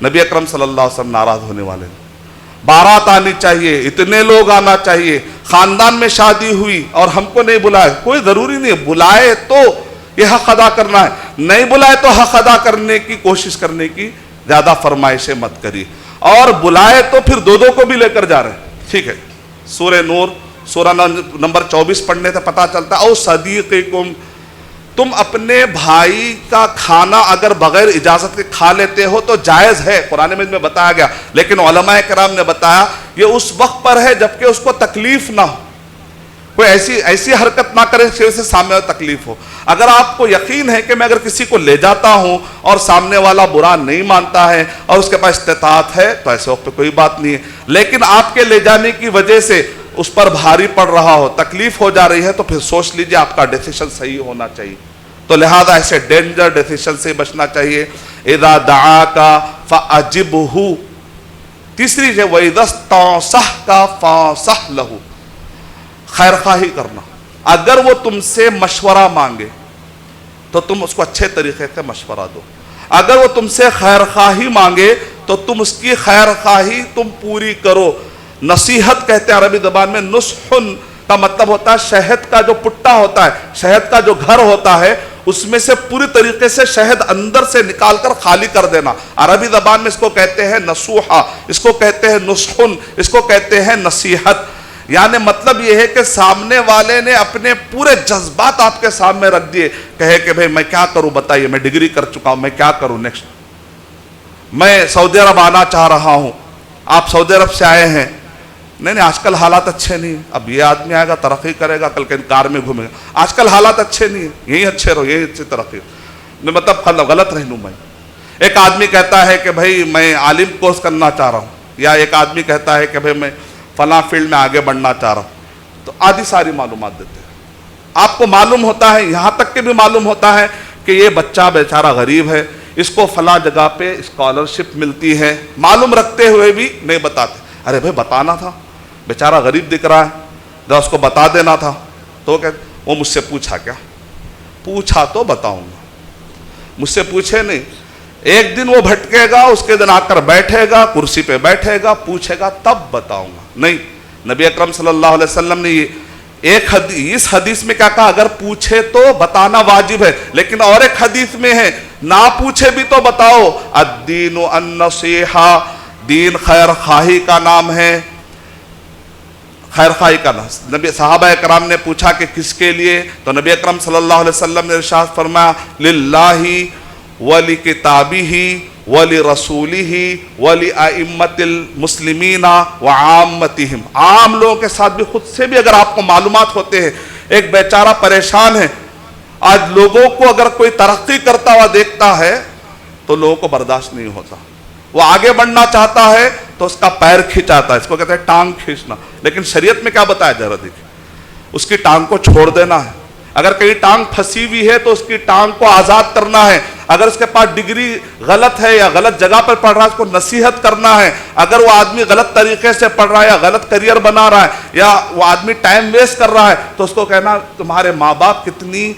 نبی اکرم صلی اللہ علیہ وسلم ناراض ہونے والے ہیں. بارات آنی چاہیے، اتنے لوگ آنا چاہیے، خاندان میں شادی ہوئی اور ہم کو نہیں بلائے. کوئی ضروری نہیں ہے، بلائے تو یہ حق ادا کرنا ہے، نہیں بلائے تو حق ادا کرنے کی کوشش کرنے کی زیادہ فرمائشیں مت کریے. اور بلائے تو پھر دو کو بھی لے کر جا رہے ہیں. ٹھیک ہے، سورہ نور سورہ نمبر 24 پڑھنے سے پتا چلتا ہے، او صدیقکم، تم اپنے بھائی کا کھانا اگر بغیر اجازت کے کھا لیتے ہو تو جائز ہے، قرآن مجید میں بتایا گیا. لیکن علماء کرام نے بتایا یہ اس وقت پر ہے جبکہ اس کو تکلیف نہ ہو، کوئی ایسی حرکت نہ کرے جس سے سامنے والا تکلیف ہو. اگر آپ کو یقین ہے کہ میں اگر کسی کو لے جاتا ہوں اور سامنے والا برا نہیں مانتا ہے اور اس کے پاس استطاعت ہے تو ایسے وقت پہ کوئی بات نہیں ہے. لیکن آپ کے لے جانے کی وجہ سے اس پر بھاری پڑ رہا ہو، تکلیف ہو جا رہی ہے، تو پھر سوچ لیجئے آپ کا ڈیسیشن صحیح ہونا چاہیے. تو لہذا ایسے ڈینجر ڈیسیشن سے بچنا چاہیے. اذا دعاک فاجبہ. تیسری ہے وَإِذَا اسْتَنصَحَكَ فَانصَحْ لَهُ، خیر خواہی کرنا. اگر وہ تم سے مشورہ مانگے تو تم اس کو اچھے طریقے سے مشورہ دو. اگر وہ تم سے خیر خواہی مانگے تو تم اس کی خیر خواہی تم پوری کرو. نصیحت کہتے ہیں عربی زبان میں، نصحن کا مطلب ہوتا ہے شہد کا جو پٹا ہوتا ہے، شہد کا جو گھر ہوتا ہے، اس میں سے پوری طریقے سے شہد اندر سے نکال کر خالی کر دینا. عربی زبان میں اس کو کہتے ہیں نصوحہ، اس کو کہتے ہیں نصحن، اس کو کہتے ہیں نصیحت. یعنی مطلب یہ ہے کہ سامنے والے نے اپنے پورے جذبات آپ کے سامنے رکھ دیے، کہے کہ بھئی میں کیا کروں بتائیے، میں ڈگری کر چکا ہوں، میں کیا کروں نیکسٹ، میں سعودی عرب آنا چاہ رہا ہوں، آپ سعودی عرب سے آئے ہیں، نہیں آج کل حالات اچھے نہیں ہیں، اب یہ آدمی آئے گا ترقی کرے گا، کل کے کار میں گھومے گا، آج کل حالات اچھے نہیں ہیں، یہی اچھے رہو، یہی اچھی ترقی، مطلب غلط رہنمائی. ایک آدمی کہتا ہے کہ بھئی میں عالم کورس کرنا چاہ رہا ہوں، یا ایک آدمی کہتا ہے کہ بھئی میں فلاں فیلڈ میں آگے بڑھنا چاہ رہا ہوں، تو آدھی ساری معلومات دیتے ہیں. آپ کو معلوم ہوتا ہے، یہاں تک کہ بھی معلوم ہوتا ہے کہ یہ بچہ بیچارہ غریب ہے، اس کو فلاں جگہ پہ اسکالرشپ ملتی ہے، معلوم رکھتے ہوئے بھی نہیں بتاتے. ارے بھئی بتانا تھا، بیچارہ غریب دکھ رہا ہے، ذرا اس کو بتا دینا تھا. تو وہ مجھ سے پوچھا کیا؟ پوچھا تو بتاؤں گا، مجھ سے پوچھے نہیں. ایک دن وہ بھٹکے گا، اس کے دن آ کر بیٹھے گا، کرسی پہ بیٹھے گا، پوچھے گا تب بتاؤں گا. نہیں، نبی اکرم صلی اللہ علیہ وسلم نے اس حدیث میں کیا کہا؟ اگر پوچھے تو بتانا واجب ہے. لیکن اور ایک حدیث میں ہے نہ پوچھے بھی تو بتاؤ. الدین النصیحہ، دین خیر خواہی کا نام ہے، خیر خواہی کا نام. نبی صحابہ کرام نے پوچھا کہ کس کے لیے؟ تو نبی اکرم صلی اللہ علیہ وسلم نے ارشاد فرمایا للہ وَلِكِتَابِهِ وَلِرَسُولِهِ وَلِأَئِمَّةِ الْمُسْلِمِينَ وَعَامَّتِهِمْ. عام لوگوں کے ساتھ بھی، خود سے بھی اگر آپ کو معلومات ہوتے ہیں، ایک بیچارہ پریشان ہے، آج لوگوں کو اگر کوئی ترقی کرتا ہوا دیکھتا ہے تو لوگوں کو برداشت نہیں ہوتا. وہ آگے بڑھنا چاہتا ہے تو اس کا پیر کھینچاتا ہے, اس کو کہتے ہیں ٹانگ کھینچنا. لیکن شریعت میں کیا بتایا ذرا دیکھیں, اس کی ٹانگ کو چھوڑ دینا ہے. اگر کہیں ٹانگ پھنسی ہوئی ہے تو اس کی ٹانگ کو آزاد کرنا ہے. اگر اس کے پاس ڈگری غلط ہے یا غلط جگہ پر پڑھ رہا ہے, اس کو نصیحت کرنا ہے. اگر وہ آدمی غلط طریقے سے پڑھ رہا ہے یا غلط کریئر بنا رہا ہے یا وہ آدمی ٹائم ویسٹ کر رہا ہے, تو اس کو کہنا تمہارے ماں باپ کتنی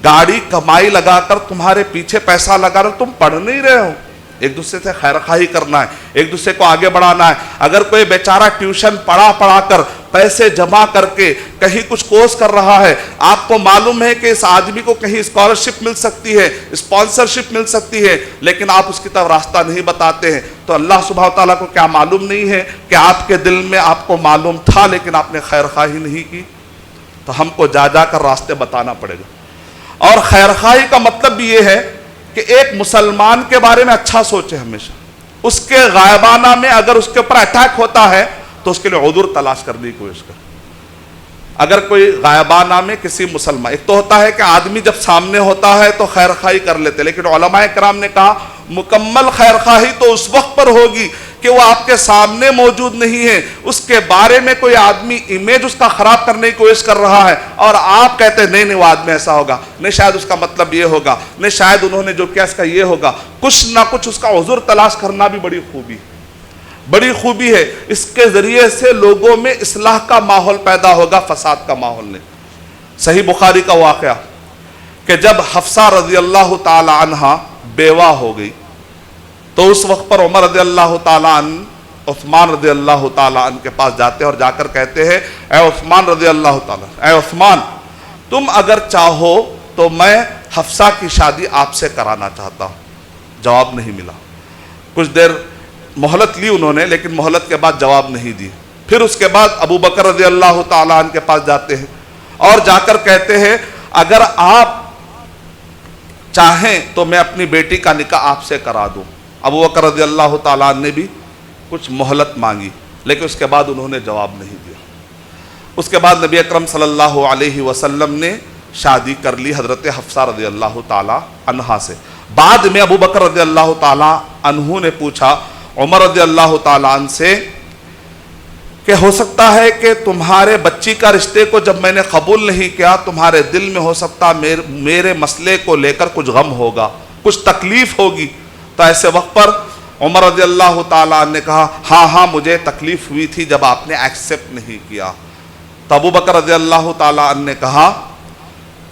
گاڑی کمائی لگا کر تمہارے پیچھے پیسہ لگا رہے, تم پڑھ نہیں رہے ہو. ایک دوسرے سے خیر خواہی کرنا ہے, ایک دوسرے کو آگے بڑھانا ہے. اگر کوئی بیچارہ ٹیوشن پڑھا کر پیسے جمع کر کے کہیں کچھ کورس کر رہا ہے, آپ کو معلوم ہے کہ اس آدمی کو کہیں اسکالرشپ مل سکتی ہے, اسپانسرشپ مل سکتی ہے, لیکن آپ اس کی طرف راستہ نہیں بتاتے ہیں, تو اللہ سبحانہ تعالیٰ کو کیا معلوم نہیں ہے کہ آپ کے دل میں آپ کو معلوم تھا لیکن آپ نے خیر خواہی نہیں کی؟ تو ہم کو جا کر راستے بتانا پڑے گا. اور خیر خواہی کا مطلب بھی یہ ہے کہ ایک مسلمان کے بارے میں اچھا سوچے ہمیشہ. اس کے غائبانہ میں اگر اس کے اوپر اٹیک ہوتا ہے تو اس کے لیے عذر تلاش کرنے کی کوشش کرے. اگر کوئی غائبانہ میں کسی مسلمان, ایک تو ہوتا ہے کہ آدمی جب سامنے ہوتا ہے تو خیر خواہی کر لیتے, لیکن علماء کرام نے کہا مکمل خیر خواہی تو اس وقت پر ہوگی کہ وہ آپ کے سامنے موجود نہیں ہے, اس کے بارے میں کوئی آدمی امیج اس کا خراب کرنے کی کوشش کر رہا ہے اور آپ کہتے ہیں نہیں وہ آدمی ایسا ہوگا, نہیں شاید اس کا مطلب یہ ہوگا, نہیں شاید انہوں نے جو کیا اس کا یہ ہوگا. کچھ نہ کچھ اس کا عذر تلاش کرنا بھی بڑی خوبی ہے. اس کے ذریعے سے لوگوں میں اصلاح کا ماحول پیدا ہوگا, فساد کا ماحول نہیں. صحیح بخاری کا واقعہ کہ جب حفصہ رضی اللہ تعالی عنہ بیوہ ہو گئی تو اس وقت پر عمر رضی اللہ تعالیٰ عنہ عثمان رضی اللہ تعالیٰ عنہ کے پاس جاتے ہیں اور جا کر کہتے ہیں اے عثمان رضی اللہ تعالیٰ, اے عثمان تم اگر چاہو تو میں حفصہ کی شادی آپ سے کرانا چاہتا ہوں. جواب نہیں ملا. کچھ دیر مہلت لی انہوں نے, لیکن مہلت کے بعد جواب نہیں دی. پھر اس کے بعد ابو بکر رضی اللہ تعالیٰ عنہ کے پاس جاتے ہیں اور جا کر کہتے ہیں اگر آپ چاہیں تو میں اپنی بیٹی کا نکاح آپ سے کرا دوں. ابو بکر رضی اللہ تعالیٰ عنہ نے بھی کچھ مہلت مانگی, لیکن اس کے بعد انہوں نے جواب نہیں دیا. اس کے بعد نبی اکرم صلی اللہ علیہ وسلم نے شادی کر لی حضرت حفصہ رضی اللہ تعالیٰ عنہا سے. بعد میں ابو بکر رضی اللہ تعالیٰ عنہ نے پوچھا عمر رضی اللہ تعالیٰ عنہ سے کہ ہو سکتا ہے کہ تمہارے بچی کا رشتے کو جب میں نے قبول نہیں کیا تمہارے دل میں ہو سکتا میرے مسئلے کو لے کر کچھ غم ہوگا, کچھ تکلیف ہوگی. تو ایسے وقت پر عمر رضی اللہ تعالیٰ عنہ نے کہا ہاں مجھے تکلیف ہوئی تھی جب آپ نے ایکسیپٹ نہیں کیا. تو ابو بکر رضی اللہ تعالیٰ عنہ نے کہا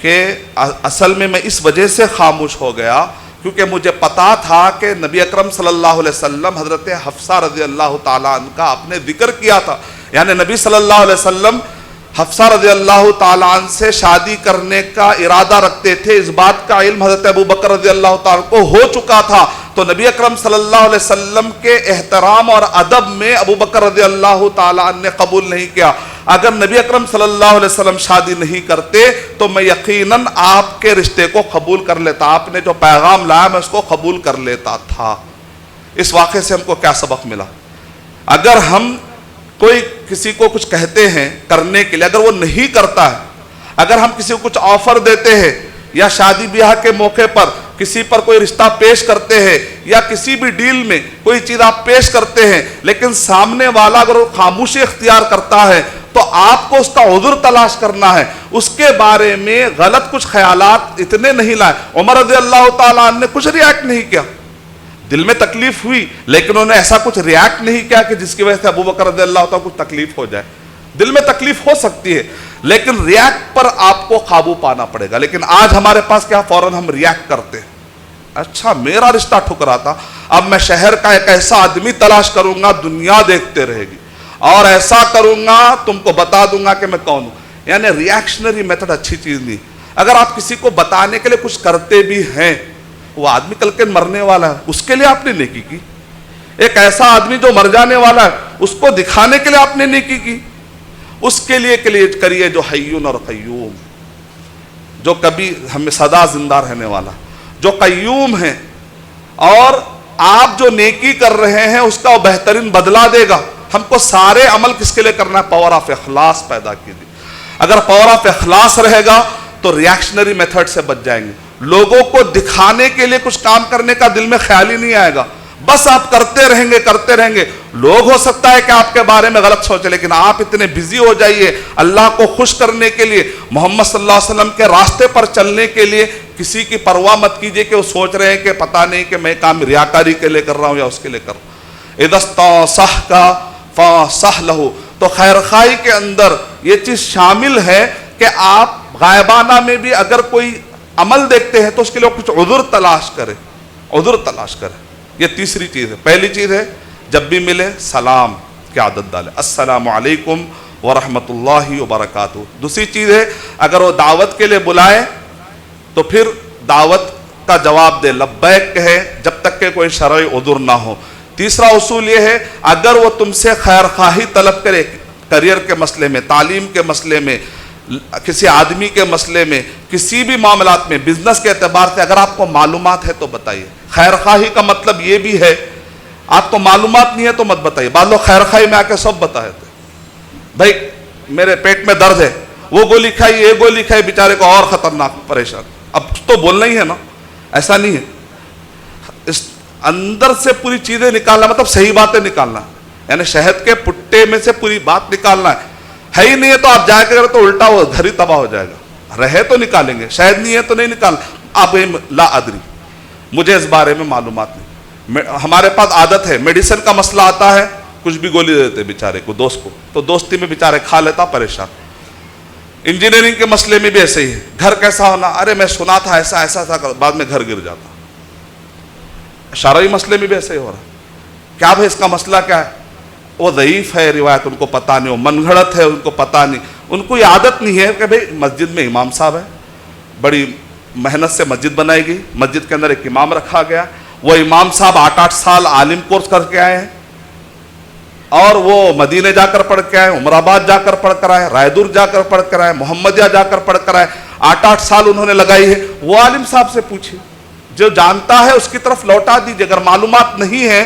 کہ اصل میں اس وجہ سے خاموش ہو گیا کیونکہ مجھے پتا تھا کہ نبی اکرم صلی اللہ علیہ وسلم حضرت حفصہ رضی اللہ تعالیٰ عنہ کا آپ نے ذکر کیا تھا. یعنی نبی صلی اللہ علیہ وسلم حفصہ رضی اللہ تعالیٰ عنہ سے شادی کرنے کا ارادہ رکھتے تھے, اس بات کا علم حضرت ابو بکر رضی اللہ تعالیٰ عنہ کو ہو چکا تھا. تو نبی اکرم صلی اللہ علیہ وسلم کے احترام اور ادب میں ابو بکر رضی اللہ تعالیٰ عنہ نے قبول نہیں کیا. اگر نبی اکرم صلی اللہ علیہ وسلم شادی نہیں کرتے تو میں یقیناً آپ کے رشتے کو قبول کر لیتا, آپ نے جو پیغام لایا میں اس کو قبول کر لیتا تھا. اس واقعے سے ہم کو کیا سبق ملا؟ اگر ہم کوئی کسی کو کچھ کہتے ہیں کرنے کے لیے, اگر وہ نہیں کرتا ہے, اگر ہم کسی کو کچھ آفر دیتے ہیں یا شادی بیاہ کے موقع پر کسی پر کوئی رشتہ پیش کرتے ہیں یا کسی بھی ڈیل میں کوئی چیز آپ پیش کرتے ہیں, لیکن سامنے والا اگر وہ خاموشی اختیار کرتا ہے تو آپ کو اس کا عذر تلاش کرنا ہے, اس کے بارے میں غلط کچھ خیالات اتنے نہیں لائے. عمر رضی اللہ تعالیٰ عنہ نے کچھ ریاکٹ نہیں کیا, دل میں تکلیف ہوئی لیکن انہوں نے ایسا کچھ ریاکٹ نہیں کیا کہ جس کی وجہ سے ابو بکر رضی اللہ تعالیٰ کو تکلیف ہو جائے. دل میں تکلیف ہو سکتی ہے لیکن ریاکٹ پر آپ کو قابو پانا پڑے گا. لیکن آج ہمارے پاس کیا فوراً ہم ریاکٹ کرتے ہیں, اچھا میرا رشتہ ٹھکرا تھا, اب میں شہر کا ایک ایسا آدمی تلاش کروں گا دنیا دیکھتے رہے گی اور ایسا کروں گا تم کو بتا دوں گا کہ میں کون ہوں. یعنی ریاکشنری میتھڈ اچھی چیز نہیں. اگر آپ کسی کو بتانے کے لیے کچھ کرتے بھی ہیں, وہ آدمی کل کے مرنے والا ہے, اس کے لیے آپ نے نیکی کی. ایک ایسا آدمی جو مر جانے والا ہے اس کو دکھانے کے لیے آپ نے نیکی کی. اس کے لیے کریے جو حیون اور قیوم, جو کبھی ہمیں سدا زندہ رہنے والا, جو قیوم ہے, اور آپ جو نیکی کر رہے ہیں اس کا وہ بہترین بدلہ دے گا. ہم کو سارے عمل کس کے لیے کرنا ہے؟ پاور آف اخلاص پیدا کیجیے. اگر پاور آف اخلاص رہے گا تو ریاکشنری میتھڈ سے بچ جائیں گے. لوگوں کو دکھانے کے لیے کچھ کام کرنے کا دل میں خیال ہی نہیں آئے گا، بس آپ کرتے رہیں گے. لوگ ہو سکتا ہے کہ آپ کے بارے میں غلط سوچے، لیکن آپ اتنے بزی ہو جائیے اللہ کو خوش کرنے کے لیے، محمد صلی اللہ علیہ وسلم کے راستے پر چلنے کے لیے. کسی کی پرواہ مت کیجئے کہ وہ سوچ رہے ہیں کہ پتہ نہیں کہ میں کام ریاکاری کے لیے کر رہا ہوں یا اس کے لیے کر رہا ہوں. اذا استنصحک فانصح لہ. تو خیر خواہی کے اندر یہ چیز شامل ہے کہ آپ غائبانہ میں بھی اگر کوئی عمل دیکھتے ہیں تو اس کے لیے کچھ عذر تلاش کرے. یہ تیسری چیز ہے. پہلی چیز ہے جب بھی ملے سلام کی عادت ڈالے، السلام علیکم ورحمۃ اللہ وبرکاتہ. دوسری چیز ہے اگر وہ دعوت کے لیے بلائے تو پھر دعوت کا جواب دے، لبیک کہے جب تک کہ کوئی شرعی عذر نہ ہو. تیسرا اصول یہ ہے اگر وہ تم سے خیر خواہی طلب کرے، کریئر کے مسئلے میں، تعلیم کے مسئلے میں، کسی آدمی کے مسئلے میں، کسی بھی معاملات میں، بزنس کے اعتبار سے اگر آپ کو معلومات ہے تو بتائیے. خیر خواہی کا مطلب یہ بھی ہے آپ کو معلومات نہیں ہے تو مت بتائیے. بعض لوگ خیر خواہی میں آ کے سب بتا دیتے، بھائی میرے پیٹ میں درد ہے، وہ گولی کھائی، یہ گولی کھائی، بیچارے کو اور خطرناک پریشان. اب تو بولنا ہی ہے نا، ایسا نہیں ہے. اس اندر سے پوری چیزیں نکالنا مطلب صحیح باتیں نکالنا، یعنی شہد کے پٹے میں سے پوری بات نکالنا ہے ہی نہیں ہے تو آپ جا کے تو الٹا وہ گھر ہی تباہ ہو جائے گا. رہے تو نکالیں گے، شہد نہیں ہے تو نہیں نکالنا. آپ لا ادری، مجھے اس بارے میں معلومات نہیں. ہمارے پاس عادت ہے میڈیسن کا مسئلہ آتا ہے کچھ بھی گولی دے دیتے بیچارے کو، دوست کو، تو دوستی میں بیچارے کھا لیتا پریشان. انجینئرنگ کے مسئلے میں بھی ایسے ہی ہے. گھر کیسا ہونا، ارے میں سنا تھا ایسا ایسا تھا، بعد میں گھر گر جاتا. شرعی مسئلے میں بھی ایسے ہی ہو رہا ہے. کیا بھائی اس کا مسئلہ کیا ہے؟ وہ ضعیف ہے روایت، ان کو پتہ نہیں، وہ من گھڑت ہے، ان کو پتہ نہیں. ان کو یہ عادت نہیں ہے کہ بھئی مسجد میں امام صاحب ہے، بڑی محنت سے مسجد بنائی گئی، مسجد کے اندر ایک امام رکھا گیا، وہ امام صاحب 8 سال عالم کورس کر کے آئے ہیں، اور وہ مدینے جا کر پڑھ کے آئے، عمر آباد جا کر پڑھ کر آئے، رائے دور جا کر پڑھ کر آئے، محمدیہ جا کر پڑھ کر آئے. 8 سال انہوں نے لگائی ہے. وہ عالم صاحب سے پوچھیے، جو جانتا ہے اس کی طرف لوٹا دیجیے. اگر معلومات نہیں ہے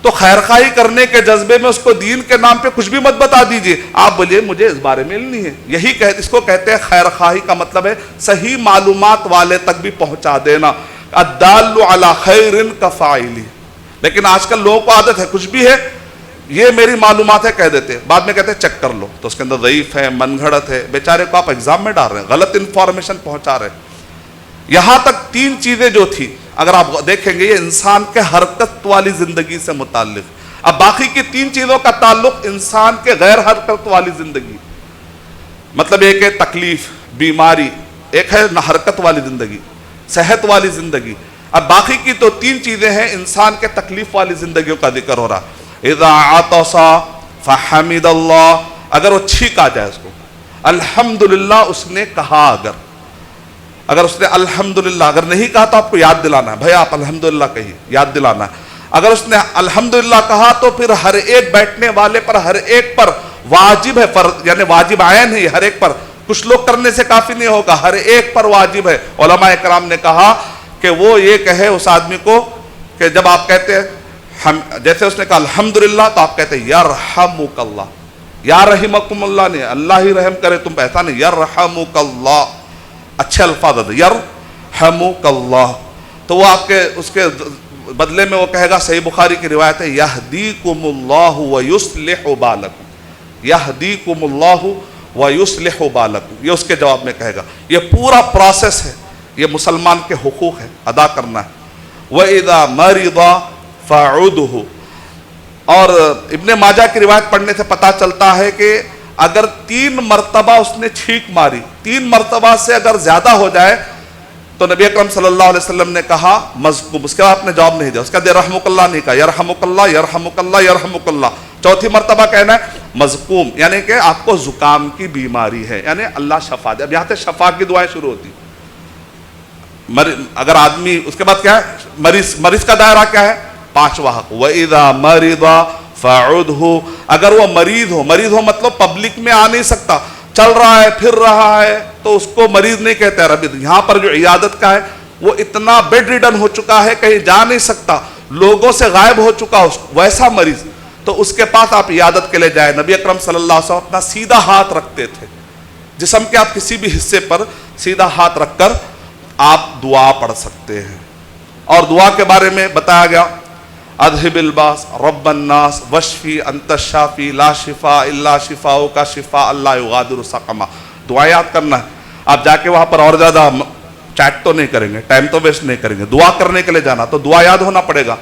تو خیر خواہی کرنے کے جذبے میں اس کو دین کے نام پہ کچھ بھی مت بتا دیجیے. آپ بولیے مجھے اس بارے میں نہیں ہے. یہی اس کو کہتے ہیں خیر خواہی کا مطلب ہے صحیح معلومات والے تک بھی پہنچا دینا. الدال علی خیر کفاعلی. لیکن آج کل لوگوں کو عادت ہے کچھ بھی ہے یہ میری معلومات ہے کہہ دیتے، بعد میں کہتے ہیں چیک کر لو تو اس کے اندر ضعیف ہے، من گھڑت ہے. بیچارے کو آپ ایگزام میں ڈال رہے ہیں، غلط انفارمیشن پہنچا رہے ہیں. یہاں تک 3 چیزیں جو تھی اگر آپ دیکھیں گے یہ انسان کے حرکت والی زندگی سے متعلق. اب باقی کی 3 چیزوں کا تعلق انسان کے غیر حرکت والی زندگی، مطلب ایک ہے تکلیف، بیماری، ایک ہے حرکت والی زندگی، صحت والی زندگی. اب باقی کی تو 3 چیزیں ہیں انسان کے تکلیف والی زندگیوں کا ذکر ہو رہا. اذا عطس فحمد اللہ، اگر وہ چھینک آ جائے اس کو الحمدللہ اس نے کہا، اگر اس نے الحمدللہ اگر نہیں کہا تو آپ کو یاد دلانا ہے، بھائی آپ الحمدللہ کہیے، یاد دلانا ہے. اگر اس نے الحمدللہ کہا تو پھر ہر ایک بیٹھنے والے پر، ہر ایک پر واجب ہے، فرض یعنی واجب عین ہے ہر ایک پر. کچھ لوگ کرنے سے کافی نہیں ہوگا، ہر ایک پر واجب ہے. علماء کرام نے کہا کہ وہ یہ کہے اس آدمی کو کہ جب آپ کہتے ہیں جیسے اس نے کہا الحمدللہ تو آپ کہتے ہیں یرحمک اللہ. یا رحمکم اللہ نہیں، اللہ ہی رحم کرے تم پہ، ایسا نہیں، یرحمک اللہ. اچھے الفاظ ہے، یرحمک اللہ. تو وہ آپ کے اس کے بدلے میں وہ کہے گا، صحیح بخاری کی روایت ہے، یہدیکم اللہ ویصلح بالکم، یہدیکم اللہ ویصلح بالکم. یہ اس کے جواب میں کہے گا. یہ پورا پروسیس ہے، یہ مسلمان کے حقوق ہے، ادا کرنا ہے. وَإِذَا مَرِضَ فَعُدْهُ. اور ابن ماجہ کی روایت پڑھنے سے پتہ چلتا ہے کہ اگر 3 مرتبہ اس نے چھینک ماری، 3 مرتبہ سے اگر زیادہ ہو جائے تو نبی اکرم صلی اللہ علیہ وسلم نے کہا مذکوم. اس کے بعد آپ نے جواب نہیں دیا، اس کا یرحمک اللہ نہیں کہا، یرحمک اللہ یرحمک اللہ یرحمک اللہ. 4تھی مرتبہ کہنا ہے مذکوم، یعنی کہ آپ کو زکام کی بیماری ہے، یعنی اللہ شفا دے. اب یہاں سے شفا کی دعائیں شروع ہوتی. اگر آدمی اس کے بعد کیا ہے، مریض کا دائرہ کیا ہے 5واں حق. وَإِذَا مَرِضَ فَعُدْهُ. اگر وہ مریض ہو مطلب پبلک میں آ نہیں سکتا، چل رہا ہے پھر رہا ہے تو اس کو مریض نہیں کہتے ربی. یہاں پر جو عیادت کا ہے وہ اتنا بیڈ ریڈن ہو چکا ہے کہیں جا نہیں سکتا، لوگوں سے غائب ہو چکا ویسا مریض، تو اس کے پاس آپ عیادت کے لے جائیں. نبی اکرم صلی اللہ علیہ وسلم اپنا سیدھا ہاتھ رکھتے تھے جسم کے، آپ کسی بھی حصے پر سیدھا ہاتھ رکھ کر آپ دعا پڑھ سکتے ہیں. اور دعا کے بارے میں بتایا گیا اذهب الباس رب الناس واشفی انت الشافی لا شفاء الا شفاؤک شفاء لا یغادر سقما. دعا یاد کرنا ہے. آپ جا کے وہاں پر اور زیادہ چیٹ تو نہیں کریں گے, ٹائم تو ویسٹ نہیں کریں گے, دعا کرنے کے لیے جانا تو دعا یاد ہونا پڑے گا.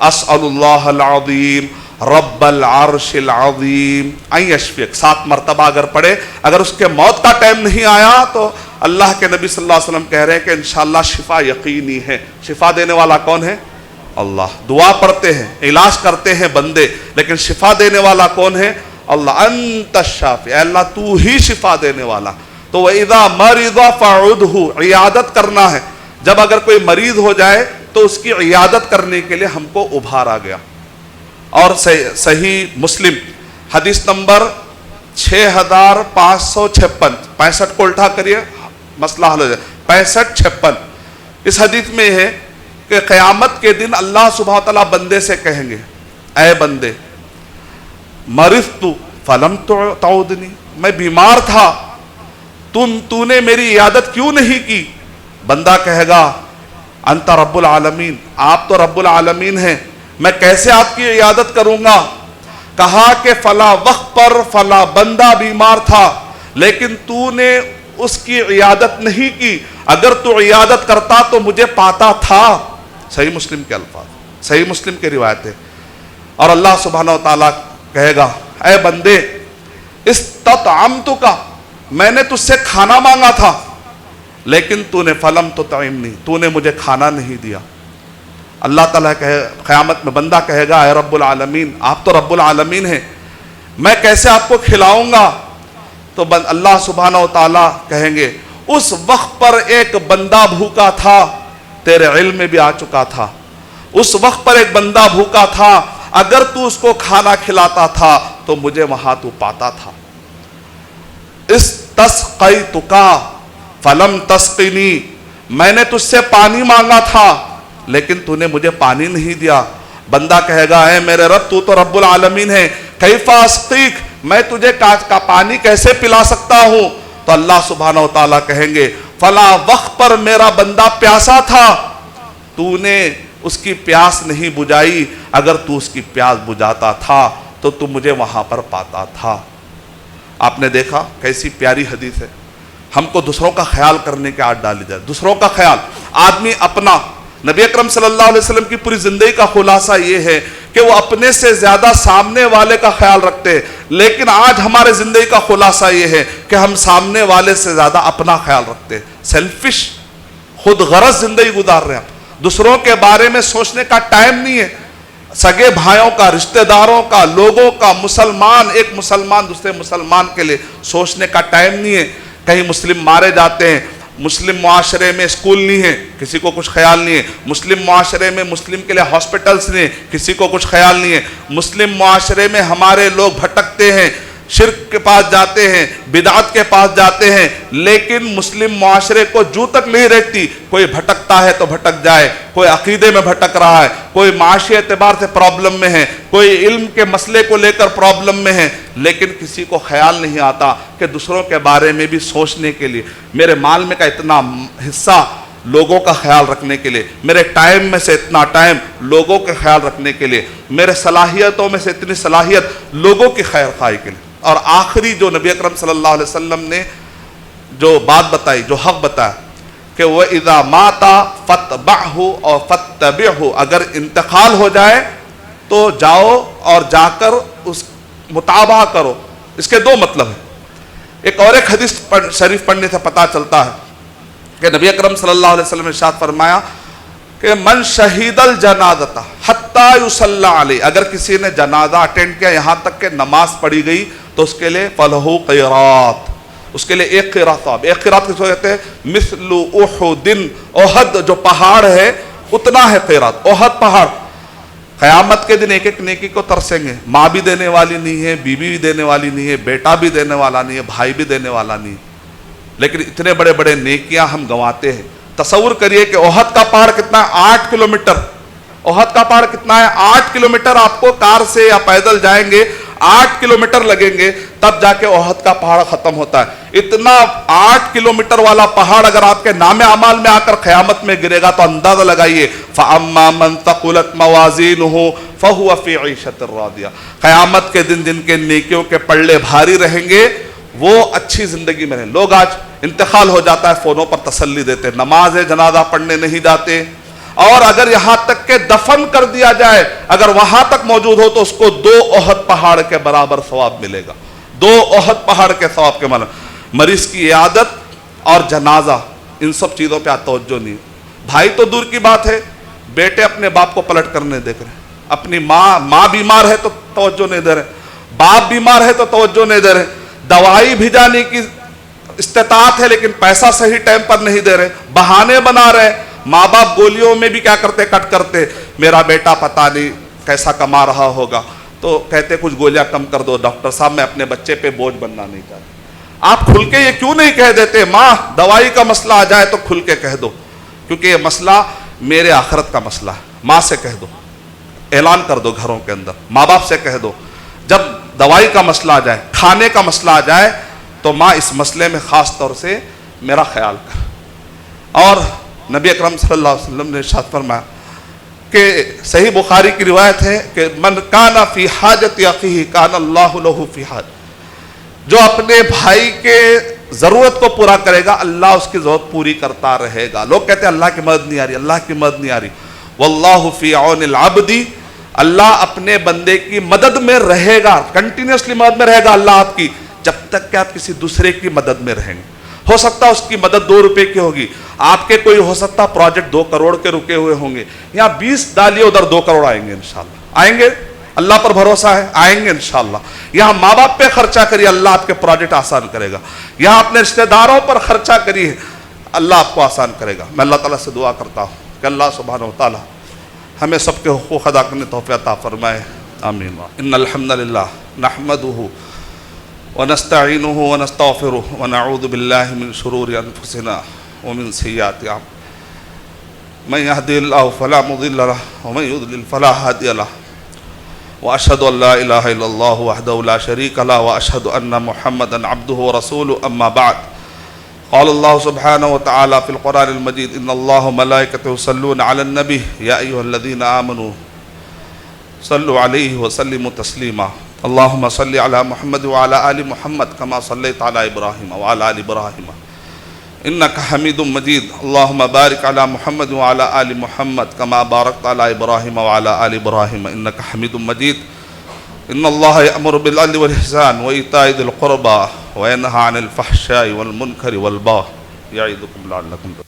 اسأل اللہ العظیم رب العرش العظیم ان یشفیک 7 مرتبہ اگر پڑھے. اگر اس کے موت کا ٹائم نہیں آیا تو اللہ کے نبی صلی اللہ علیہ وسلم کہہ رہے ہیں کہ انشاءاللہ شفا یقینی ہے. شفا دینے والا کون ہے؟ اللہ. دعا پڑھتے ہیں, علاج کرتے ہیں بندے, لیکن شفا دینے والا کون ہے؟ اللہ. انت الشافی, اے اللہ تو ہی شفا دینے والا. تو وَإِذَا مَرِضَ فَعُدْهُ عیادت کرنا ہے. جب اگر کوئی مریض ہو جائے تو اس کی عیادت کرنے کے لیے ہم کو ابھارا گیا. اور صحیح مسلم حدیث نمبر 6556 65 کو الٹا کریے مسئلہ حل ہو جائے. 6556 اس حدیث میں ہے کہ قیامت کے دن اللہ سبحانہ وتعالی بندے سے کہیں گے اے بندے مرضت فلم تعودنی, میں بیمار تھا تو نے میری عیادت کیوں نہیں کی؟ بندہ کہے گا انت رب العالمین, آپ تو رب العالمین ہیں, میں کیسے آپ کی عیادت کروں گا؟ کہا کہ فلاں وقت پر فلاں بندہ بیمار تھا لیکن تو نے اس کی عیادت نہیں کی, اگر تو عیادت کرتا تو مجھے پاتا تھا. صحیح مسلم کے الفاظ, صحیح مسلم کی روایت ہے. اور اللہ سبحانہ وتعالی کہے گا اے بندے استطعمتک, میں نے تجھ سے کھانا مانگا تھا لیکن تو نے فلم تطعمنی, تو نے مجھے کھانا نہیں دیا. اللہ تعالیٰ قیامت میں بندہ کہے گا اے رب العالمین, آپ تو رب العالمین ہیں, میں کیسے آپ کو کھلاؤں گا؟ تو اللہ سبحانہ وتعالی کہیں گے اس وقت پر ایک بندہ بھوکا تھا, تیرے علم میں بھی آ چکا تھا. اس وقت پر ایک بندہ بھوکا تھا, اگر تو اس کو کھانا کھلاتا تھا تو مجھے وہاں تو پاتا تھا. استسقیتک فلم تسقنی, میں نے تجھ سے پانی مانگا تھا لیکن تو نے مجھے پانی نہیں دیا. بندہ کہے گا اے میرے رب تو رب العالمین ہے, کیف اسقیک, میں تجھے کا پانی کیسے پلا سکتا ہوں؟ تو اللہ سبحانہ وتعالی کہیں گے فلاں وقت پر میرا بندہ پیاسا تھا, تو نے اس کی پیاس نہیں بجھائی, اگر تو اس کی پیاس بجھاتا تھا تو تو مجھے وہاں پر پاتا تھا. آپ نے دیکھا کیسی پیاری حدیث ہے. ہم کو دوسروں کا خیال کرنے کی عادت ڈالی جائے. دوسروں کا خیال, آدمی اپنا. نبی اکرم صلی اللہ علیہ وسلم کی پوری زندگی کا خلاصہ یہ ہے کہ وہ اپنے سے زیادہ سامنے والے کا خیال رکھتے ہیں, لیکن آج ہمارے زندگی کا خلاصہ یہ ہے کہ ہم سامنے والے سے زیادہ اپنا خیال رکھتے ہیں. سیلفش, خود غرض زندگی گزار رہے ہیں. دوسروں کے بارے میں سوچنے کا ٹائم نہیں ہے. سگے بھائیوں کا, رشتہ داروں کا, لوگوں کا, مسلمان ایک مسلمان دوسرے مسلمان کے لیے سوچنے کا ٹائم نہیں ہے. کہیں مسلم مارے جاتے ہیں, مسلم معاشرے میں اسکول نہیں ہے, کسی کو کچھ خیال نہیں ہے. مسلم معاشرے میں مسلم کے لیے ہاسپٹلس نہیں ہے, کسی کو کچھ خیال نہیں ہے. مسلم معاشرے میں ہمارے لوگ بھٹکتے ہیں, شرک کے پاس جاتے ہیں, بدعت کے پاس جاتے ہیں, لیکن مسلم معاشرے کو جو تک نہیں رہتی. کوئی بھٹکتا ہے تو بھٹک جائے, کوئی عقیدے میں بھٹک رہا ہے, کوئی معاشی اعتبار سے پرابلم میں ہے, کوئی علم کے مسئلے کو لے کر پرابلم میں ہے, لیکن کسی کو خیال نہیں آتا کہ دوسروں کے بارے میں بھی سوچنے کے لیے میرے مال میں کا اتنا حصہ لوگوں کا خیال رکھنے کے لیے, میرے ٹائم میں سے اتنا ٹائم لوگوں کے خیال رکھنے کے لیے, میرے صلاحیتوں میں سے اتنی صلاحیت لوگوں کی خیر خواہی کے لیے. اور آخری جو نبی اکرم صلی اللہ علیہ وسلم نے جو بات بتائی, جو حق بتایا کہ وَإِذَا مَاتَ فَاتْبَعْهُ اور فَاتَّبِعْهُ, اگر انتقال ہو جائے تو جاؤ اور جا کر اس متابعہ کرو. اس کے دو مطلب ہیں. ایک اور ایک حدیث شریف پڑھنے سے پتہ چلتا ہے کہ نبی اکرم صلی اللہ علیہ وسلم نے ارشاد فرمایا کہ من شہید الجنازۃ حتی یصلی علیہ, اگر کسی نے جنازہ اٹینڈ کیا یہاں تک کہ نماز پڑھی گئی تو اس کے لیے فلہ قیرات, اس کے لیے ایک قیرات ثواب. ایک قیرات کس کو کہتے ہیں؟ مثل احد, احد جو پہاڑ ہے اتنا ہے قیرات. احد پہاڑ. قیامت کے دن ایک ایک نیکی کو ترسیں گے. ماں بھی دینے والی نہیں ہے, بیوی بھی دینے والی نہیں ہے, بیٹا بھی دینے والا نہیں ہے, بھائی بھی دینے والا نہیں ہے, لیکن اتنے بڑے بڑے نیکیاں ہم گنواتے ہیں. تصور کریے کہ احد کا پہاڑ کتنا ہے؟ 8 کلومیٹر. احد کا پہاڑ کتنا ہے؟ 8 کلومیٹر. آپ کو کار سے یا پیدل جائیں گے 8 کلومیٹر لگیں گے تب جا کے احد کا پہاڑ ختم ہوتا ہے. اتنا 8 کلومیٹر والا پہاڑ اگر آپ کے نام اعمال میں آ کر قیامت میں گرے گا تو اندازہ لگائیے. فَأَمَّا مَن ثَقُلَتْ مَوَازِينُهُ فَهُوَ فِي عِيشَةٍ رَاضِيَةٍ. قیامت کے دن جن کے نیکیوں کے پلڑے بھاری رہیں گے وہ اچھی زندگی میں رہیں. لوگ آج انتقال ہو جاتا ہے فونوں پر تسلی دیتے, نماز جنازہ پڑھنے نہیں جاتے, اور اگر یہاں تک کہ دفن کر دیا جائے اگر وہاں تک موجود ہو تو اس کو 2 احد پہاڑ کے برابر ثواب ملے گا. 2 احد پہاڑ کے ثواب کے معنی. مریض کی عیادت اور جنازہ ان سب چیزوں پہ توجہ نہیں. بھائی تو دور کی بات ہے, بیٹے اپنے باپ کو پلٹ کرنے دیکھ رہے ہیں, اپنی ماں بیمار ہے تو توجہ نہیں دے رہے, باپ بیمار ہے تو توجہ نہیں دے رہے, دوائی بھیجانے کی استطاعت ہے لیکن پیسہ صحیح ٹائم پر نہیں دے رہے, بہانے بنا رہے. ماں باپ گولیوں میں بھی کیا کرتے, کٹ کرتے, میرا بیٹا پتہ نہیں کیسا کما رہا ہوگا, تو کہتے کچھ گولیاں کم کر دو ڈاکٹر صاحب, میں اپنے بچے پہ بوجھ بننا نہیں چاہتا. آپ کھل کے یہ کیوں نہیں کہہ دیتے, ماں دوائی کا مسئلہ آ جائے تو کھل کے کہہ دو, کیونکہ یہ مسئلہ میرے آخرت کا مسئلہ ہے. ماں سے کہہ دو, اعلان کر دو گھروں کے اندر, ماں باپ سے کہہ دو. جب دوائی کا مسئلہ آ جائے, کھانے کا مسئلہ آ جائے تو ماں اس مسئلے میں خاص طور سے میرا خیال کر. اور نبی اکرم صلی اللہ علیہ وسلم نے ارشاد فرمایا کہ صحیح بخاری کی روایت ہے کہ من کان فی حاجت اخیہ کان اللہ لہ فی حاجت. جو اپنے بھائی کے ضرورت کو پورا کرے گا اللہ اس کی ضرورت پوری کرتا رہے گا. لوگ کہتے ہیں اللہ کی مدد نہیں آ رہی, اللہ کی مدد نہیں آ رہی. واللہ فی عون العبد, اللہ اپنے بندے کی مدد میں رہے گا, کنٹینیوسلی مدد میں رہے گا اللہ آپ کی, جب تک کہ آپ کسی دوسرے کی مدد میں رہیں گے. ہو سکتا ہے اس کی مدد 2 روپے کی ہوگی, آپ کے کوئی ہو سکتا پروجیکٹ 2 کروڑ کے رکے ہوئے ہوں گے, یہاں 20 ڈالیے ادھر 2 کروڑ آئیں گے انشاءاللہ, آئیں گے, اللہ پر بھروسہ ہے, آئیں گے انشاءاللہ. یہاں ماں باپ پہ خرچہ کریے, اللہ آپ کے پروجیکٹ آسان کرے گا. یہاں اپنے رشتہ داروں پر خرچہ کریے, اللہ آپ کو آسان کرے گا. میں اللہ تعالیٰ سے دعا کرتا ہوں کہ اللہ سبحانہ و تعالیٰ ہمیں سب کے حقوق ادا کرنے توفیق عطا فرمائے, آمین. ان الحمد للہ نحمدہ ونستعینہ ونستغفرہ ونعوذ باللہ من شرور انفسنا ومن سیئات اعمالنا. من يهده الله فلا مضل له ومن يضلل فلا هادي له واشهد ان لا اله الا الله وحده لا شريك له واشهد ان محمدا عبده ورسوله. اما بعد, قال الله سبحانه وتعالى في القرآن المجيد ان الله وملائكته يصلون على النبي يا ايها الذين آمنوا صلوا عليه وسلموا تسليما. اللهم صل على محمد وعلى آل محمد كما صليت على إبراهيم وعلى آل إبراهيم إنك حميد مجيد. اللهم بارك على محمد وعلى آل محمد كما باركت على إبراهيم وعلى آل إبراهيم إنك حميد مجيد. إن الله يأمر بالعدل والإحسان وإيتاء ذي القربى وينهى عن الفحشاء والمنكر والبغي يعظكم لعلكم